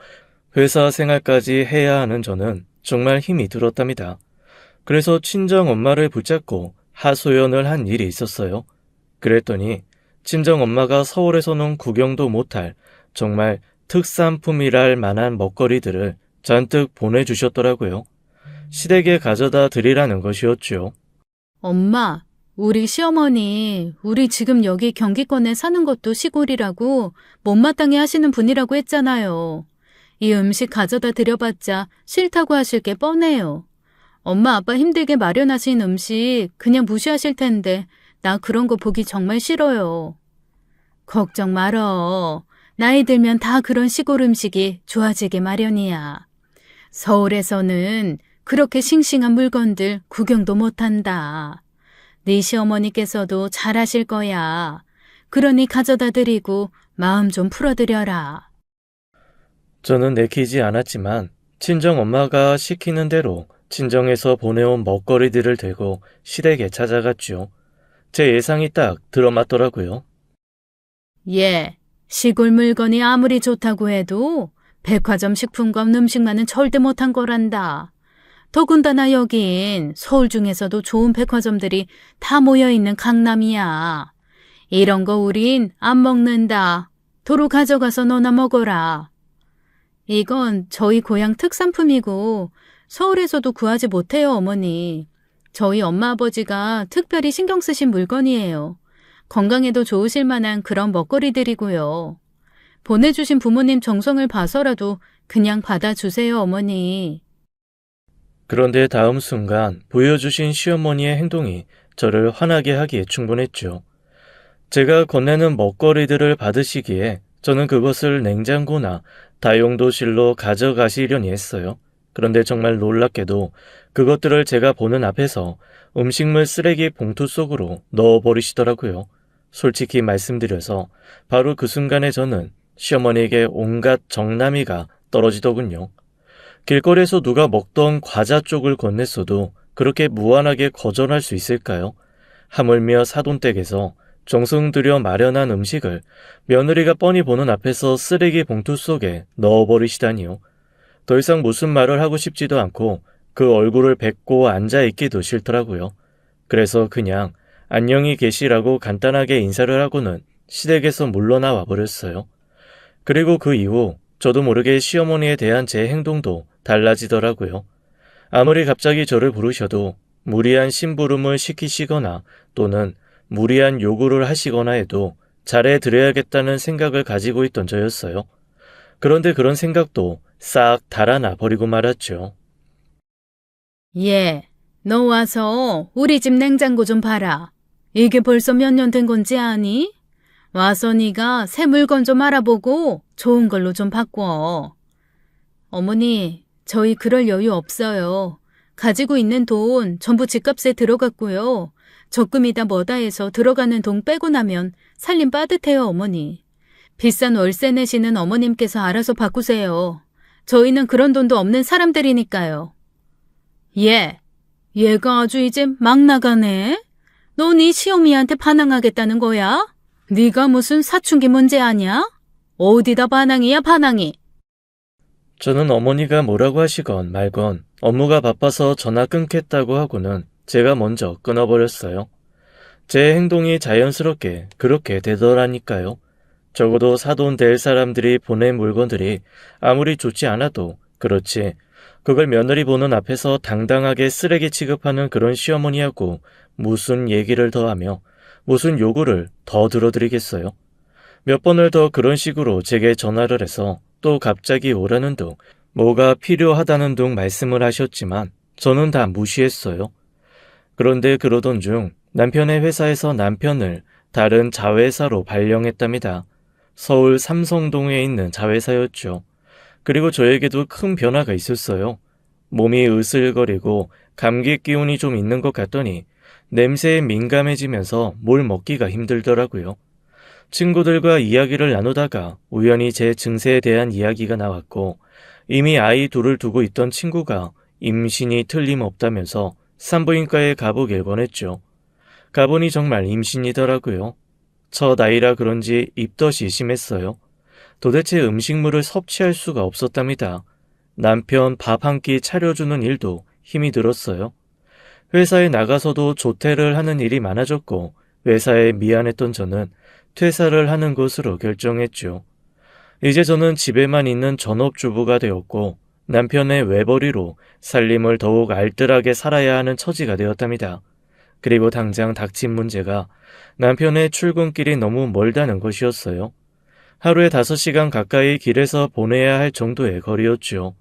회사 생활까지 해야 하는 저는 정말 힘이 들었답니다. 그래서 친정 엄마를 붙잡고 하소연을 한 일이 있었어요. 그랬더니 친정 엄마가 서울에서는 구경도 못할 정말 특산품이랄 만한 먹거리들을 잔뜩 보내주셨더라고요. 시댁에 가져다 드리라는 것이었죠. 엄마, 우리 시어머니, 우리 지금 여기 경기권에 사는 것도 시골이라고 못마땅해 하시는 분이라고 했잖아요. 이 음식 가져다 드려봤자 싫다고 하실 게 뻔해요. 엄마 아빠 힘들게 마련하신 음식 그냥 무시하실 텐데 나 그런 거 보기 정말 싫어요. 걱정 말어. 나이 들면 다 그런 시골 음식이 좋아지게 마련이야. 서울에서는 그렇게 싱싱한 물건들 구경도 못한다. 네 시어머니께서도 잘하실 거야. 그러니 가져다 드리고 마음 좀 풀어드려라. 저는 내키지 않았지만 친정 엄마가 시키는 대로 친정에서 보내온 먹거리들을 들고 시댁에 찾아갔죠. 제 예상이 딱 들어맞더라고요. 예, 시골 물건이 아무리 좋다고 해도 백화점 식품권 음식만은 절대 못한 거란다. 더군다나 여긴 서울 중에서도 좋은 백화점들이 다 모여있는 강남이야. 이런 거 우린 안 먹는다. 도로 가져가서 너나 먹어라. 이건 저희 고향 특산품이고 서울에서도 구하지 못해요, 어머니. 저희 엄마 아버지가 특별히 신경 쓰신 물건이에요. 건강에도 좋으실 만한 그런 먹거리들이고요. 보내주신 부모님 정성을 봐서라도 그냥 받아주세요, 어머니. 그런데 다음 순간 보여주신 시어머니의 행동이 저를 화나게 하기에 충분했죠. 제가 건네는 먹거리들을 받으시기에 저는 그것을 냉장고나 다용도실로 가져가시려니 했어요. 그런데 정말 놀랍게도 그것들을 제가 보는 앞에서 음식물 쓰레기 봉투 속으로 넣어버리시더라고요. 솔직히 말씀드려서 바로 그 순간에 저는 시어머니에게 온갖 정남이가 떨어지더군요. 길거리에서 누가 먹던 과자 쪽을 건넸어도 그렇게 무한하게 거절할 수 있을까요? 하물며 사돈댁에서 정성 들여 마련한 음식을 며느리가 뻔히 보는 앞에서 쓰레기 봉투 속에 넣어버리시다니요. 더 이상 무슨 말을 하고 싶지도 않고 그 얼굴을 뵙고 앉아있기도 싫더라고요. 그래서 그냥 안녕히 계시라고 간단하게 인사를 하고는 시댁에서 물러나와 버렸어요. 그리고 그 이후 저도 모르게 시어머니에 대한 제 행동도 달라지더라고요. 아무리 갑자기 저를 부르셔도 무리한 심부름을 시키시거나 또는 무리한 요구를 하시거나 해도 잘해드려야겠다는 생각을 가지고 있던 저였어요. 그런데 그런 생각도 싹 달아나 버리고 말았죠. 예, 너 와서 우리 집 냉장고 좀 봐라. 이게 벌써 몇 년 된 건지 아니? 와서 네가 새 물건 좀 알아보고 좋은 걸로 좀 바꿔. 어머니, 저희 그럴 여유 없어요. 가지고 있는 돈 전부 집값에 들어갔고요. 적금이다 뭐다 해서 들어가는 돈 빼고 나면 살림 빠듯해요, 어머니. 비싼 월세 내시는 어머님께서 알아서 바꾸세요. 저희는 그런 돈도 없는 사람들이니까요. 예, 얘가 아주 이제 막 나가네. 너 네 시어미한테 반항하겠다는 거야? 네가 무슨 사춘기 문제 아냐? 어디다 반항이야, 반항이. 저는 어머니가 뭐라고 하시건 말건 업무가 바빠서 전화 끊겠다고 하고는 제가 먼저 끊어버렸어요. 제 행동이 자연스럽게 그렇게 되더라니까요. 적어도 사돈 될 사람들이 보낸 물건들이 아무리 좋지 않아도 그렇지 그걸 며느리 보는 앞에서 당당하게 쓰레기 취급하는 그런 시어머니하고 무슨 얘기를 더 하며 무슨 요구를 더 들어드리겠어요? 몇 번을 더 그런 식으로 제게 전화를 해서 또 갑자기 오라는 둥, 뭐가 필요하다는 둥 말씀을 하셨지만 저는 다 무시했어요. 그런데 그러던 중 남편의 회사에서 남편을 다른 자회사로 발령했답니다. 서울 삼성동에 있는 자회사였죠. 그리고 저에게도 큰 변화가 있었어요. 몸이 으슬거리고 감기 기운이 좀 있는 것 같더니 냄새에 민감해지면서 뭘 먹기가 힘들더라고요. 친구들과 이야기를 나누다가 우연히 제 증세에 대한 이야기가 나왔고 이미 아이 둘을 두고 있던 친구가 임신이 틀림없다면서 산부인과에 가보길 권했죠. 가보니 정말 임신이더라고요. 첫 아이라 그런지 입덧이 심했어요. 도대체 음식물을 섭취할 수가 없었답니다. 남편 밥 한 끼 차려주는 일도 힘이 들었어요. 회사에 나가서도 조퇴를 하는 일이 많아졌고 회사에 미안했던 저는 퇴사를 하는 것으로 결정했죠. 이제 저는 집에만 있는 전업주부가 되었고 남편의 외벌이로 살림을 더욱 알뜰하게 살아야 하는 처지가 되었답니다. 그리고 당장 닥친 문제가 남편의 출근길이 너무 멀다는 것이었어요. 하루에 5시간 가까이 길에서 보내야 할 정도의 거리였죠.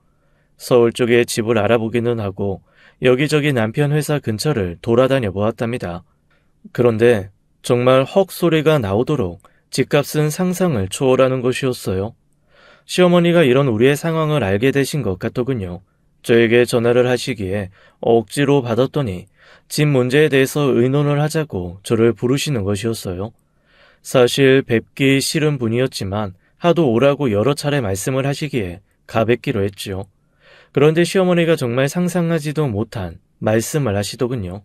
서울 쪽에 집을 알아보기는 하고 여기저기 남편 회사 근처를 돌아다녀 보았답니다. 그런데 정말 헉 소리가 나오도록 집값은 상상을 초월하는 것이었어요. 시어머니가 이런 우리의 상황을 알게 되신 것 같더군요. 저에게 전화를 하시기에 억지로 받았더니 집 문제에 대해서 의논을 하자고 저를 부르시는 것이었어요. 사실 뵙기 싫은 분이었지만 하도 오라고 여러 차례 말씀을 하시기에 가뵙기로 했죠. 그런데 시어머니가 정말 상상하지도 못한 말씀을 하시더군요.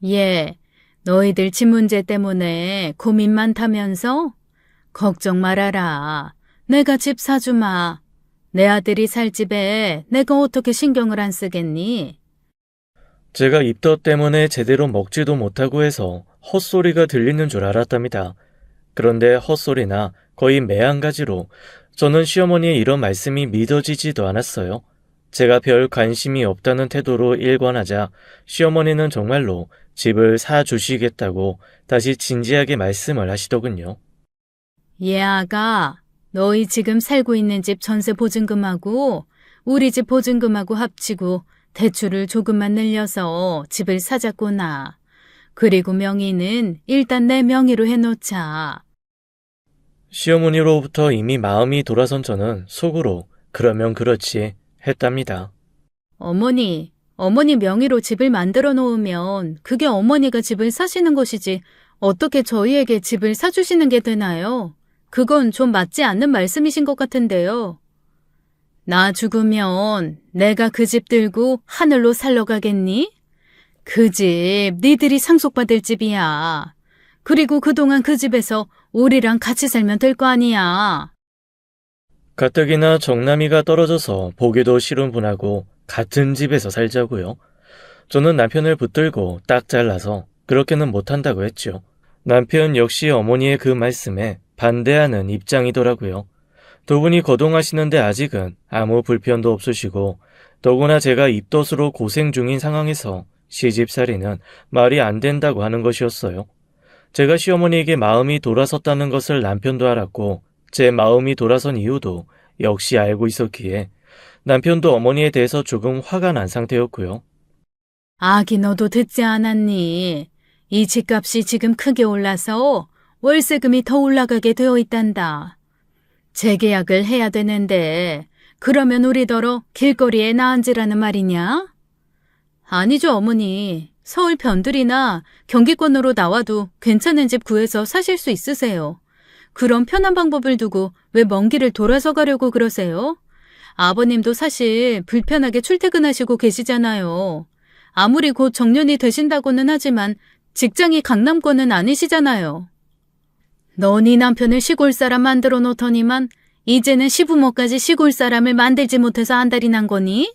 예, 너희들 집 문제 때문에 고민 많다면서? 걱정 말아라. 내가 집 사주마. 내 아들이 살 집에 내가 어떻게 신경을 안 쓰겠니? 제가 입덧 때문에 제대로 먹지도 못하고 해서 헛소리가 들리는 줄 알았답니다. 그런데 헛소리나 거의 매한가지로 저는 시어머니의 이런 말씀이 믿어지지도 않았어요. 제가 별 관심이 없다는 태도로 일관하자 시어머니는 정말로 집을 사주시겠다고 다시 진지하게 말씀을 하시더군요. 예, 아가. 너희 지금 살고 있는 집 전세 보증금하고 우리 집 보증금하고 합치고 대출을 조금만 늘려서 집을 사자꾸나. 그리고 명의는 일단 내 명의로 해놓자. 시어머니로부터 이미 마음이 돌아선 저는 속으로 그러면 그렇지 했답니다. 어머니 명의로 집을 만들어 놓으면 그게 어머니가 집을 사시는 것이지 어떻게 저희에게 집을 사주시는 게 되나요? 그건 좀 맞지 않는 말씀이신 것 같은데요. 나 죽으면 내가 그 집 들고 하늘로 살러 가겠니? 그 집 니들이 상속받을 집이야. 그리고 그동안 그 집에서 우리랑 같이 살면 될 거 아니야. 가뜩이나 정남이가 떨어져서 보기도 싫은 분하고 같은 집에서 살자고요. 저는 남편을 붙들고 딱 잘라서 그렇게는 못한다고 했죠. 남편 역시 어머니의 그 말씀에 반대하는 입장이더라고요. 두 분이 거동하시는데 아직은 아무 불편도 없으시고 더구나 제가 입덧으로 고생 중인 상황에서 시집살이는 말이 안 된다고 하는 것이었어요. 제가 시어머니에게 마음이 돌아섰다는 것을 남편도 알았고 제 마음이 돌아선 이유도 역시 알고 있었기에 남편도 어머니에 대해서 조금 화가 난 상태였고요. 아기 너도 듣지 않았니? 이 집값이 지금 크게 올라서 월세금이 더 올라가게 되어 있단다. 재계약을 해야 되는데 그러면 우리더러 길거리에 나앉으라는 말이냐? 아니죠, 어머니. 서울 변두리나 경기권으로 나와도 괜찮은 집 구해서 사실 수 있으세요. 그런 편한 방법을 두고 왜 먼 길을 돌아서 가려고 그러세요? 아버님도 사실 불편하게 출퇴근하시고 계시잖아요. 아무리 곧 정년이 되신다고는 하지만 직장이 강남권은 아니시잖아요. 너 네 남편을 시골 사람 만들어 놓더니만 이제는 시부모까지 시골 사람을 만들지 못해서 안달이 난 거니?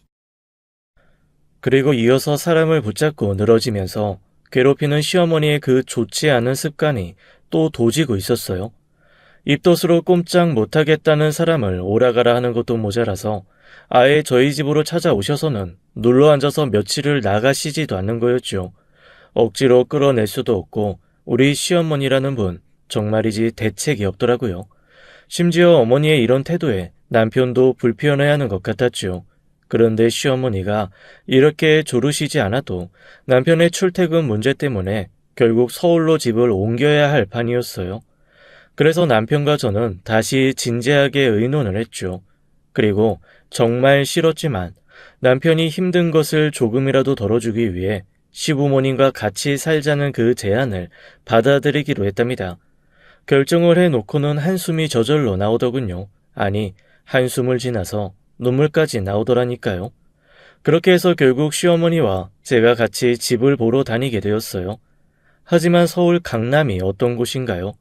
그리고 이어서 사람을 붙잡고 늘어지면서 괴롭히는 시어머니의 그 좋지 않은 습관이 또 도지고 있었어요. 입덧으로 꼼짝 못하겠다는 사람을 오라가라 하는 것도 모자라서 아예 저희 집으로 찾아오셔서는 눌러앉아서 며칠을 나가시지도 않는 거였죠. 억지로 끌어낼 수도 없고 우리 시어머니라는 분 정말이지 대책이 없더라고요. 심지어 어머니의 이런 태도에 남편도 불편해하는 것 같았죠. 그런데 시어머니가 이렇게 조르시지 않아도 남편의 출퇴근 문제 때문에 결국 서울로 집을 옮겨야 할 판이었어요. 그래서 남편과 저는 다시 진지하게 의논을 했죠. 그리고 정말 싫었지만 남편이 힘든 것을 조금이라도 덜어주기 위해 시부모님과 같이 살자는 그 제안을 받아들이기로 했답니다. 결정을 해놓고는 한숨이 저절로 나오더군요. 아니, 한숨을 지나서 눈물까지 나오더라니까요. 그렇게 해서 결국 시어머니와 제가 같이 집을 보러 다니게 되었어요. 하지만 서울 강남이 어떤 곳인가요?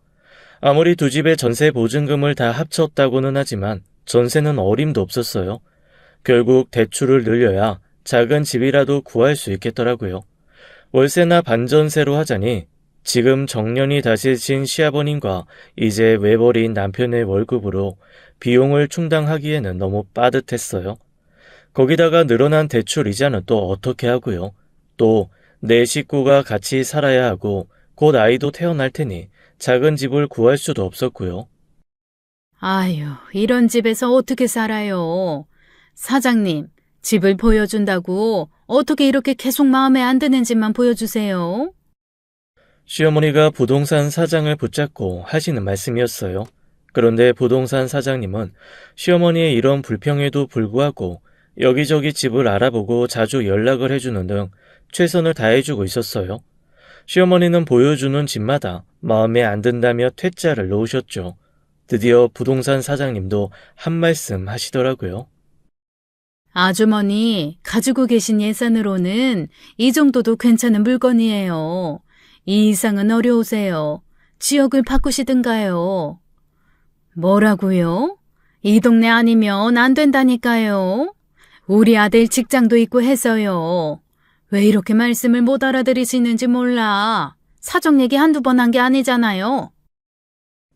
아무리 두 집의 전세 보증금을 다 합쳤다고는 하지만 전세는 어림도 없었어요. 결국 대출을 늘려야 작은 집이라도 구할 수 있겠더라고요. 월세나 반전세로 하자니 지금 정년이 다시진 시아버님과 이제 외벌이인 남편의 월급으로 비용을 충당하기에는 너무 빠듯했어요. 거기다가 늘어난 대출 이자는 또 어떻게 하고요. 또 내 식구가 같이 살아야 하고 곧 아이도 태어날 테니 작은 집을 구할 수도 없었고요. 아유, 이런 집에서 어떻게 살아요? 사장님, 집을 보여준다고 어떻게 이렇게 계속 마음에 안 드는 집만 보여주세요? 시어머니가 부동산 사장을 붙잡고 하시는 말씀이었어요. 그런데 부동산 사장님은 시어머니의 이런 불평에도 불구하고 여기저기 집을 알아보고 자주 연락을 해주는 등 최선을 다해주고 있었어요. 시어머니는 보여주는 집마다 마음에 안 든다며 퇴짜를 놓으셨죠. 드디어 부동산 사장님도 한 말씀 하시더라고요. 아주머니, 가지고 계신 예산으로는 이 정도도 괜찮은 물건이에요. 이 이상은 어려우세요. 지역을 바꾸시든가요. 뭐라고요? 이 동네 아니면 안 된다니까요. 우리 아들 직장도 있고 해서요. 왜 이렇게 말씀을 못 알아들으시는지 몰라. 사정 얘기 한두 번 한 게 아니잖아요.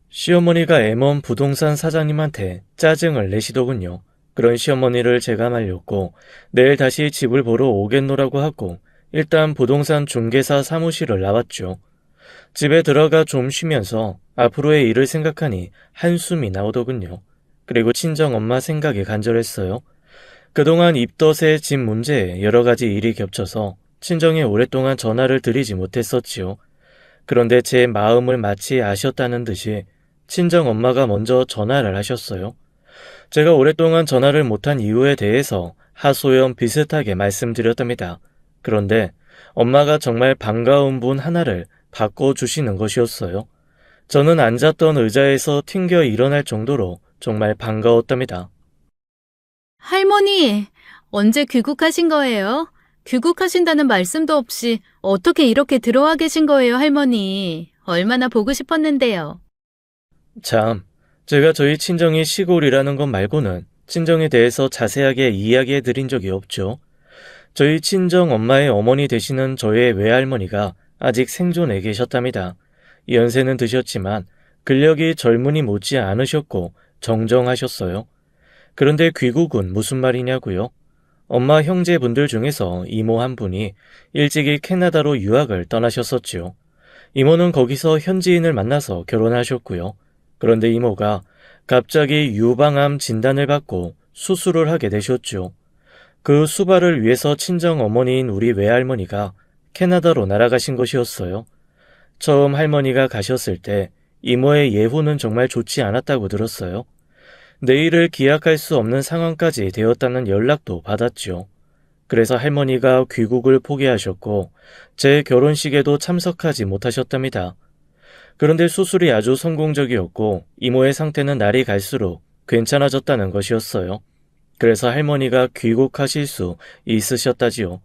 시어머니가 M1 부동산 사장님한테 짜증을 내시더군요. 그런 시어머니를 제가 말렸고 내일 다시 집을 보러 오겠노라고 하고 일단 부동산 중개사 사무실을 나왔죠. 집에 들어가 좀 쉬면서 앞으로의 일을 생각하니 한숨이 나오더군요. 그리고 친정엄마 생각이 간절했어요. 그동안 입덧의 집 문제에 여러 가지 일이 겹쳐서 친정에 오랫동안 전화를 드리지 못했었지요. 그런데 제 마음을 마치 아셨다는 듯이 친정엄마가 먼저 전화를 하셨어요. 제가 오랫동안 전화를 못한 이유에 대해서 하소연 비슷하게 말씀드렸답니다. 그런데 엄마가 정말 반가운 분 하나를 바꿔주시는 것이었어요. 저는 앉았던 의자에서 튕겨 일어날 정도로 정말 반가웠답니다. 할머니, 언제 귀국하신 거예요? 귀국하신다는 말씀도 없이 어떻게 이렇게 들어와 계신 거예요, 할머니? 얼마나 보고 싶었는데요. 참, 제가 저희 친정이 시골이라는 것 말고는 친정에 대해서 자세하게 이야기해 드린 적이 없죠. 저희 친정 엄마의 어머니 되시는 저의 외할머니가 아직 생존해 계셨답니다. 연세는 드셨지만 근력이 젊은이 못지 않으셨고 정정하셨어요. 그런데 귀국은 무슨 말이냐고요? 엄마 형제분들 중에서 이모 한 분이 일찍이 캐나다로 유학을 떠나셨었지요. 이모는 거기서 현지인을 만나서 결혼하셨고요. 그런데 이모가 갑자기 유방암 진단을 받고 수술을 하게 되셨죠. 그 수발을 위해서 친정 어머니인 우리 외할머니가 캐나다로 날아가신 것이었어요. 처음 할머니가 가셨을 때 이모의 예후는 정말 좋지 않았다고 들었어요. 내일을 기약할 수 없는 상황까지 되었다는 연락도 받았죠. 그래서 할머니가 귀국을 포기하셨고 제 결혼식에도 참석하지 못하셨답니다. 그런데 수술이 아주 성공적이었고 이모의 상태는 날이 갈수록 괜찮아졌다는 것이었어요. 그래서 할머니가 귀국하실 수 있으셨다지요.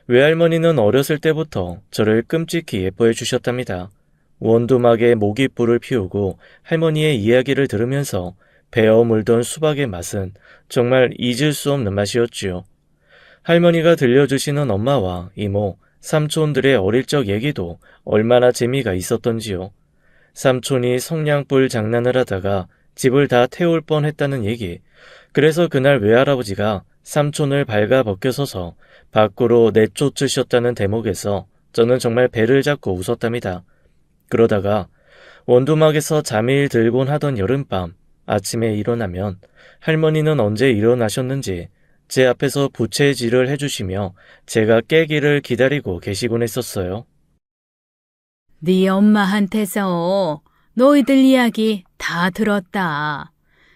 외할머니는 어렸을 때부터 저를 끔찍히 예뻐해 주셨답니다. 원두막에 모깃불을 피우고 할머니의 이야기를 들으면서 베어 물던 수박의 맛은 정말 잊을 수 없는 맛이었지요. 할머니가 들려주시는 엄마와 이모, 삼촌들의 어릴 적 얘기도 얼마나 재미가 있었던지요. 삼촌이 성냥불 장난을 하다가 집을 다 태울 뻔했다는 얘기, 그래서 그날 외할아버지가 삼촌을 발가 벗겨서서 밖으로 내쫓으셨다는 대목에서 저는 정말 배를 잡고 웃었답니다. 그러다가 원두막에서 잠이 들곤 하던 여름밤, 아침에 일어나면 할머니는 언제 일어나셨는지 제 앞에서 부채질을 해주시며 제가 깨기를 기다리고 계시곤 했었어요. 네 엄마한테서 너희들 이야기 다 들었다.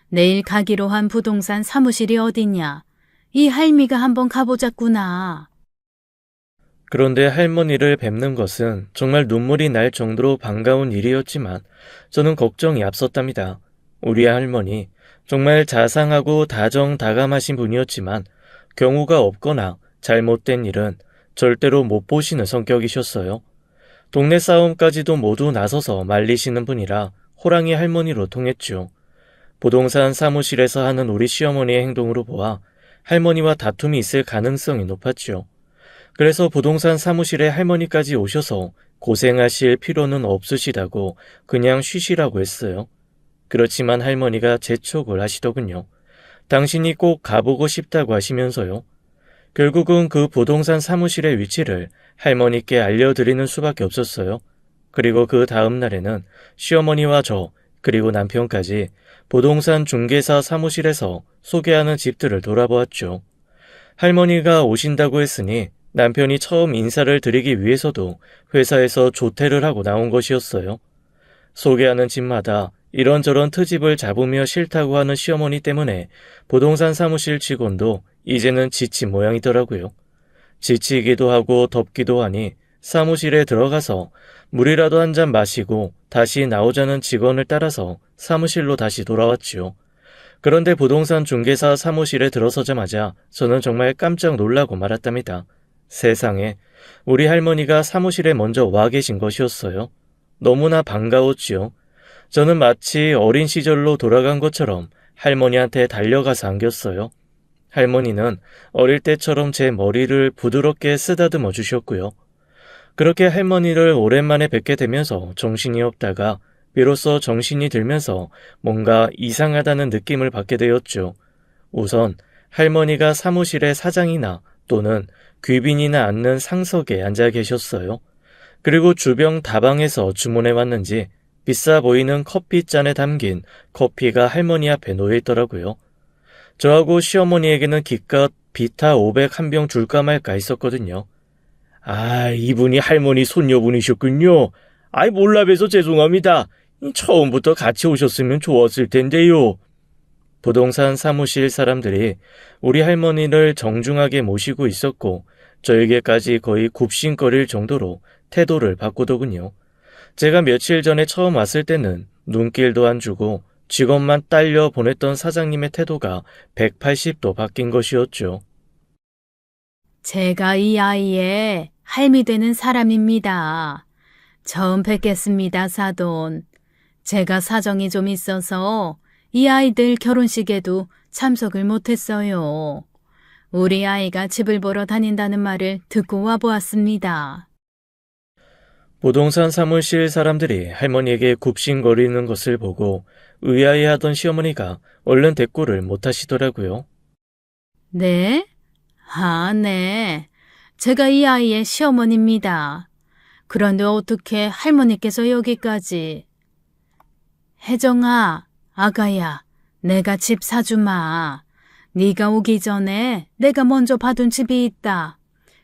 내일 가기로 한 부동산 사무실이 어디냐? 이 할미가 한번 가보자꾸나. 그런데 할머니를 뵙는 것은 정말 눈물이 날 정도로 반가운 일이었지만 저는 걱정이 앞섰답니다. 우리 할머니 정말 자상하고 다정다감하신 분이었지만 경우가 없거나 잘못된 일은 절대로 못 보시는 성격이셨어요. 동네 싸움까지도 모두 나서서 말리시는 분이라 호랑이 할머니로 통했죠. 부동산 사무실에서 하는 우리 시어머니의 행동으로 보아 할머니와 다툼이 있을 가능성이 높았죠. 그래서 부동산 사무실에 할머니까지 오셔서 고생하실 필요는 없으시다고 그냥 쉬시라고 했어요. 그렇지만 할머니가 재촉을 하시더군요. 당신이 꼭 가보고 싶다고 하시면서요. 결국은 그 부동산 사무실의 위치를 할머니께 알려드리는 수밖에 없었어요. 그리고 그 다음 날에는 시어머니와 저 그리고 남편까지 부동산 중개사 사무실에서 소개하는 집들을 돌아보았죠. 할머니가 오신다고 했으니 남편이 처음 인사를 드리기 위해서도 회사에서 조퇴를 하고 나온 것이었어요. 소개하는 집마다 이런저런 트집을 잡으며 싫다고 하는 시어머니 때문에 부동산 사무실 직원도 이제는 지친 모양이더라고요. 지치기도 하고 덥기도 하니 사무실에 들어가서 물이라도 한 잔 마시고 다시 나오자는 직원을 따라서 사무실로 다시 돌아왔지요. 그런데 부동산 중개사 사무실에 들어서자마자 저는 정말 깜짝 놀라고 말았답니다. 세상에, 우리 할머니가 사무실에 먼저 와 계신 것이었어요. 너무나 반가웠지요. 저는 마치 어린 시절로 돌아간 것처럼 할머니한테 달려가서 안겼어요. 할머니는 어릴 때처럼 제 머리를 부드럽게 쓰다듬어 주셨고요. 그렇게 할머니를 오랜만에 뵙게 되면서 정신이 없다가 비로소 정신이 들면서 뭔가 이상하다는 느낌을 받게 되었죠. 우선 할머니가 사무실의 사장이나 또는 귀빈이나 앉는 상석에 앉아 계셨어요. 그리고 주변 다방에서 주문해 왔는지 비싸 보이는 커피잔에 담긴 커피가 할머니 앞에 놓여 있더라고요. 저하고 시어머니에게는 기껏 비타 500 한 병 줄까 말까 했었거든요. 아, 이분이 할머니 손녀분이셨군요. 아이, 몰라 뵈서 죄송합니다. 처음부터 같이 오셨으면 좋았을 텐데요. 부동산 사무실 사람들이 우리 할머니를 정중하게 모시고 있었고 저에게까지 거의 굽신거릴 정도로 태도를 바꾸더군요. 제가 며칠 전에 처음 왔을 때는 눈길도 안 주고 직원만 딸려 보냈던 사장님의 태도가 180도 바뀐 것이었죠. 제가 이 아이의 할미 되는 사람입니다. 처음 뵙겠습니다, 사돈. 제가 사정이 좀 있어서 이 아이들 결혼식에도 참석을 못했어요. 우리 아이가 집을 보러 다닌다는 말을 듣고 와보았습니다. 부동산 사무실 사람들이 할머니에게 굽신거리는 것을 보고 의아해하던 시어머니가 얼른 대꾸를 못하시더라고요. 네? 아, 네. 제가 이 아이의 시어머니입니다. 그런데 어떻게 할머니께서 여기까지? 혜정아, 아가야, 내가 집 사주마. 네가 오기 전에 내가 먼저 봐둔 집이 있다.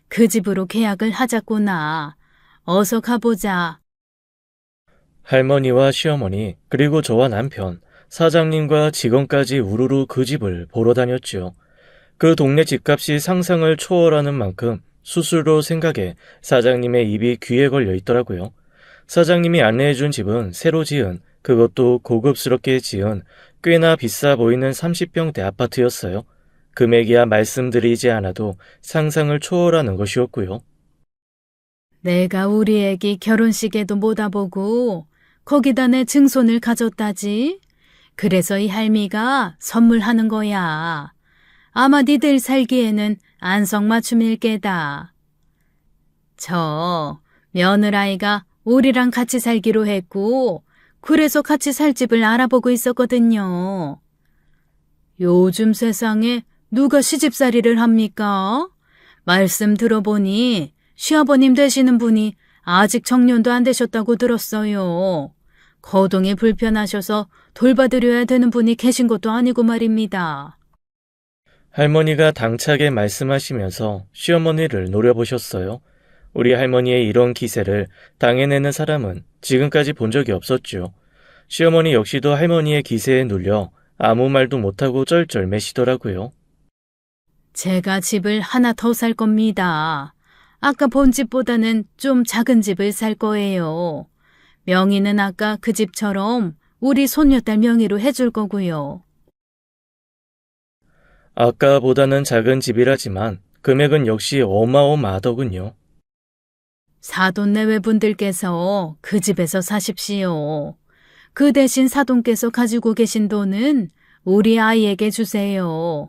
그 집으로 계약을 하자꾸나. 어서 가보자. 할머니와 시어머니 그리고 저와 남편, 사장님과 직원까지 우르르 그 집을 보러 다녔죠. 그 동네 집값이 상상을 초월하는 만큼 수수료 생각에 사장님의 입이 귀에 걸려 있더라고요. 사장님이 안내해준 집은 새로 지은, 그것도 고급스럽게 지은 꽤나 비싸 보이는 30평대 아파트였어요. 금액이야 말씀드리지 않아도 상상을 초월하는 것이었고요. 내가 우리 애기 결혼식에도 못 와보고 거기다 내 증손을 가졌다지. 그래서 이 할미가 선물하는 거야. 아마 니들 살기에는 안성맞춤일 게다. 저 며느라이가 우리랑 같이 살기로 했고 그래서 같이 살 집을 알아보고 있었거든요. 요즘 세상에 누가 시집살이를 합니까? 말씀 들어보니 시아버님 되시는 분이 아직 정년도 안 되셨다고 들었어요. 거동이 불편하셔서 돌봐드려야 되는 분이 계신 것도 아니고 말입니다. 할머니가 당차게 말씀하시면서 시어머니를 노려보셨어요. 우리 할머니의 이런 기세를 당해내는 사람은 지금까지 본 적이 없었죠. 시어머니 역시도 할머니의 기세에 눌려 아무 말도 못하고 쩔쩔 매시더라고요. 제가 집을 하나 더 살 겁니다. 아까 본 집보다는 좀 작은 집을 살 거예요. 명의는 아까 그 집처럼 우리 손녀딸 명의로 해줄 거고요. 아까보다는 작은 집이라지만 금액은 역시 어마어마하더군요. 사돈내외 분들께서 그 집에서 사십시오. 그 대신 사돈께서 가지고 계신 돈은 우리 아이에게 주세요.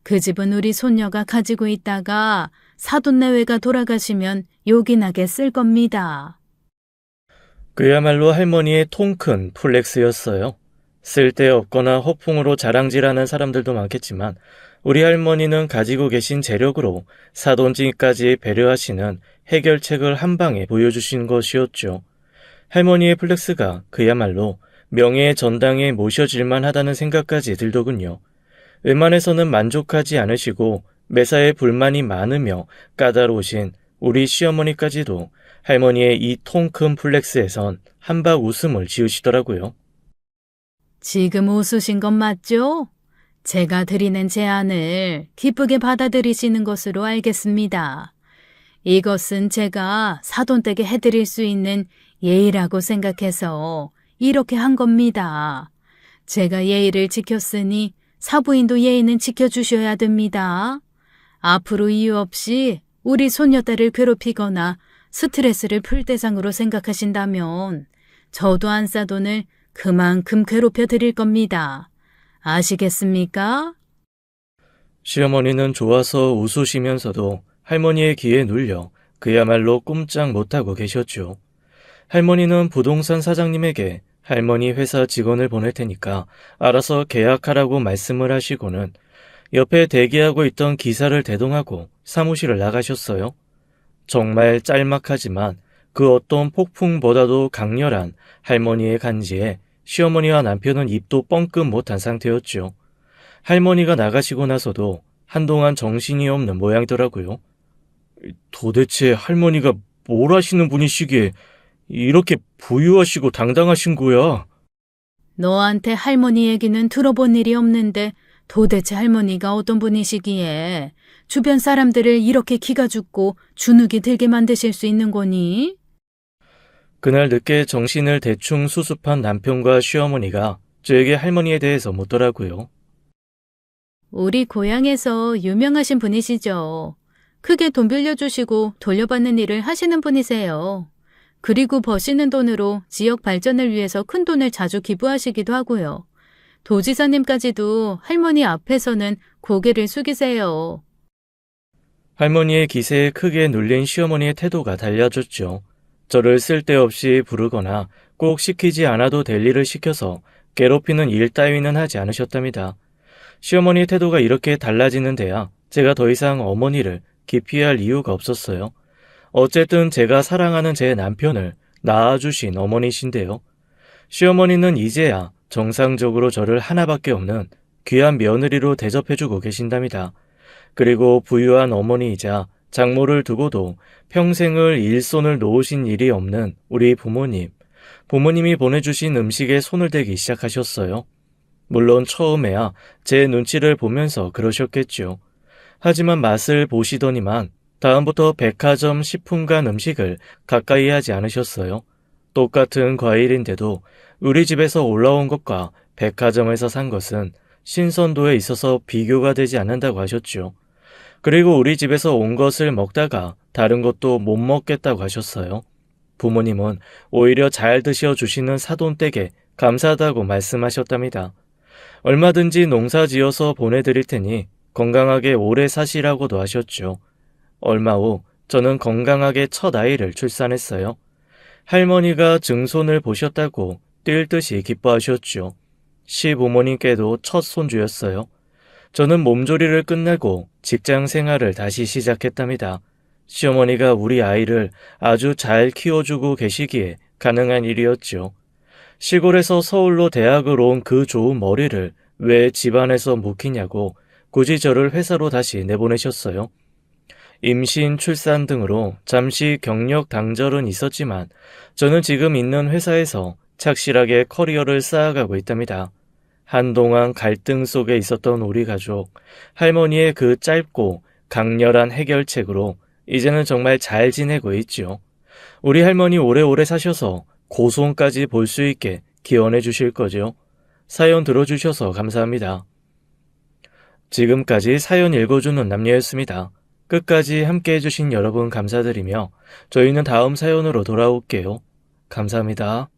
그 집은 우리 손녀가 가지고 있다가 사돈내외가 돌아가시면 요긴하게 쓸 겁니다. 그야말로 할머니의 통큰 플렉스였어요. 쓸데없거나 허풍으로 자랑질하는 사람들도 많겠지만 우리 할머니는 가지고 계신 재력으로 사돈지까지 배려하시는 해결책을 한 방에 보여주신 것이었죠. 할머니의 플렉스가 그야말로 명예의 전당에 모셔질만 하다는 생각까지 들더군요. 웬만해서는 만족하지 않으시고 매사에 불만이 많으며 까다로우신 우리 시어머니까지도 할머니의 이 통 큰 플렉스에선 한박 웃음을 지으시더라고요. 지금 웃으신 건 맞죠? 제가 드리는 제안을 기쁘게 받아들이시는 것으로 알겠습니다. 이것은 제가 사돈댁에 해드릴 수 있는 예의라고 생각해서 이렇게 한 겁니다. 제가 예의를 지켰으니 사부인도 예의는 지켜주셔야 됩니다. 앞으로 이유 없이 우리 손녀딸을 괴롭히거나 스트레스를 풀 대상으로 생각하신다면 저도 안싸돈을 그만큼 괴롭혀 드릴 겁니다. 아시겠습니까? 시어머니는 좋아서 웃으시면서도 할머니의 귀에 눌려 그야말로 꼼짝 못하고 계셨죠. 할머니는 부동산 사장님에게 할머니 회사 직원을 보낼 테니까 알아서 계약하라고 말씀을 하시고는 옆에 대기하고 있던 기사를 대동하고 사무실을 나가셨어요. 정말 짤막하지만 그 어떤 폭풍보다도 강렬한 할머니의 간지에 시어머니와 남편은 입도 뻥끗 못한 상태였죠. 할머니가 나가시고 나서도 한동안 정신이 없는 모양이더라고요. 도대체 할머니가 뭘 하시는 분이시기에 이렇게 부유하시고 당당하신 거야? 너한테 할머니 얘기는 들어본 일이 없는데 도대체 할머니가 어떤 분이시기에 주변 사람들을 이렇게 기가 죽고 주눅이 들게 만드실 수 있는 거니? 그날 늦게 정신을 대충 수습한 남편과 시어머니가 저에게 할머니에 대해서 묻더라고요. 우리 고향에서 유명하신 분이시죠. 크게 돈 빌려주시고 돌려받는 일을 하시는 분이세요. 그리고 버시는 돈으로 지역 발전을 위해서 큰 돈을 자주 기부하시기도 하고요. 도지사님까지도 할머니 앞에서는 고개를 숙이세요. 할머니의 기세에 크게 눌린 시어머니의 태도가 달라졌죠. 저를 쓸데없이 부르거나 꼭 시키지 않아도 될 일을 시켜서 괴롭히는 일 따위는 하지 않으셨답니다. 시어머니의 태도가 이렇게 달라지는 데야 제가 더 이상 어머니를 기피할 이유가 없었어요. 어쨌든 제가 사랑하는 제 남편을 낳아주신 어머니신데요. 시어머니는 이제야 정상적으로 저를 하나밖에 없는 귀한 며느리로 대접해주고 계신답니다. 그리고 부유한 어머니이자 장모를 두고도 평생을 일손을 놓으신 일이 없는 우리 부모님. 부모님이 보내주신 음식에 손을 대기 시작하셨어요. 물론 처음에야 제 눈치를 보면서 그러셨겠죠. 하지만 맛을 보시더니만 다음부터 백화점 식품관 음식을 가까이 하지 않으셨어요. 똑같은 과일인데도 우리 집에서 올라온 것과 백화점에서 산 것은 신선도에 있어서 비교가 되지 않는다고 하셨죠. 그리고 우리 집에서 온 것을 먹다가 다른 것도 못 먹겠다고 하셨어요. 부모님은 오히려 잘 드셔주시는 사돈댁에 감사하다고 말씀하셨답니다. 얼마든지 농사 지어서 보내드릴 테니 건강하게 오래 사시라고도 하셨죠. 얼마 후 저는 건강하게 첫 아이를 출산했어요. 할머니가 증손을 보셨다고 뛸 듯이 기뻐하셨죠. 시부모님께도 첫 손주였어요. 저는 몸조리를 끝내고 직장 생활을 다시 시작했답니다. 시어머니가 우리 아이를 아주 잘 키워주고 계시기에 가능한 일이었죠. 시골에서 서울로 대학을 온 그 좋은 머리를 왜 집안에서 묵히냐고 굳이 저를 회사로 다시 내보내셨어요. 임신, 출산 등으로 잠시 경력 단절은 있었지만 저는 지금 있는 회사에서 착실하게 커리어를 쌓아가고 있답니다. 한동안 갈등 속에 있었던 우리 가족, 할머니의 그 짧고 강렬한 해결책으로 이제는 정말 잘 지내고 있지요. 우리 할머니 오래오래 사셔서 고손까지 볼 수 있게 기원해 주실 거죠. 사연 들어주셔서 감사합니다. 지금까지 사연 읽어주는 남녀였습니다. 끝까지 함께 해주신 여러분 감사드리며 저희는 다음 사연으로 돌아올게요. 감사합니다.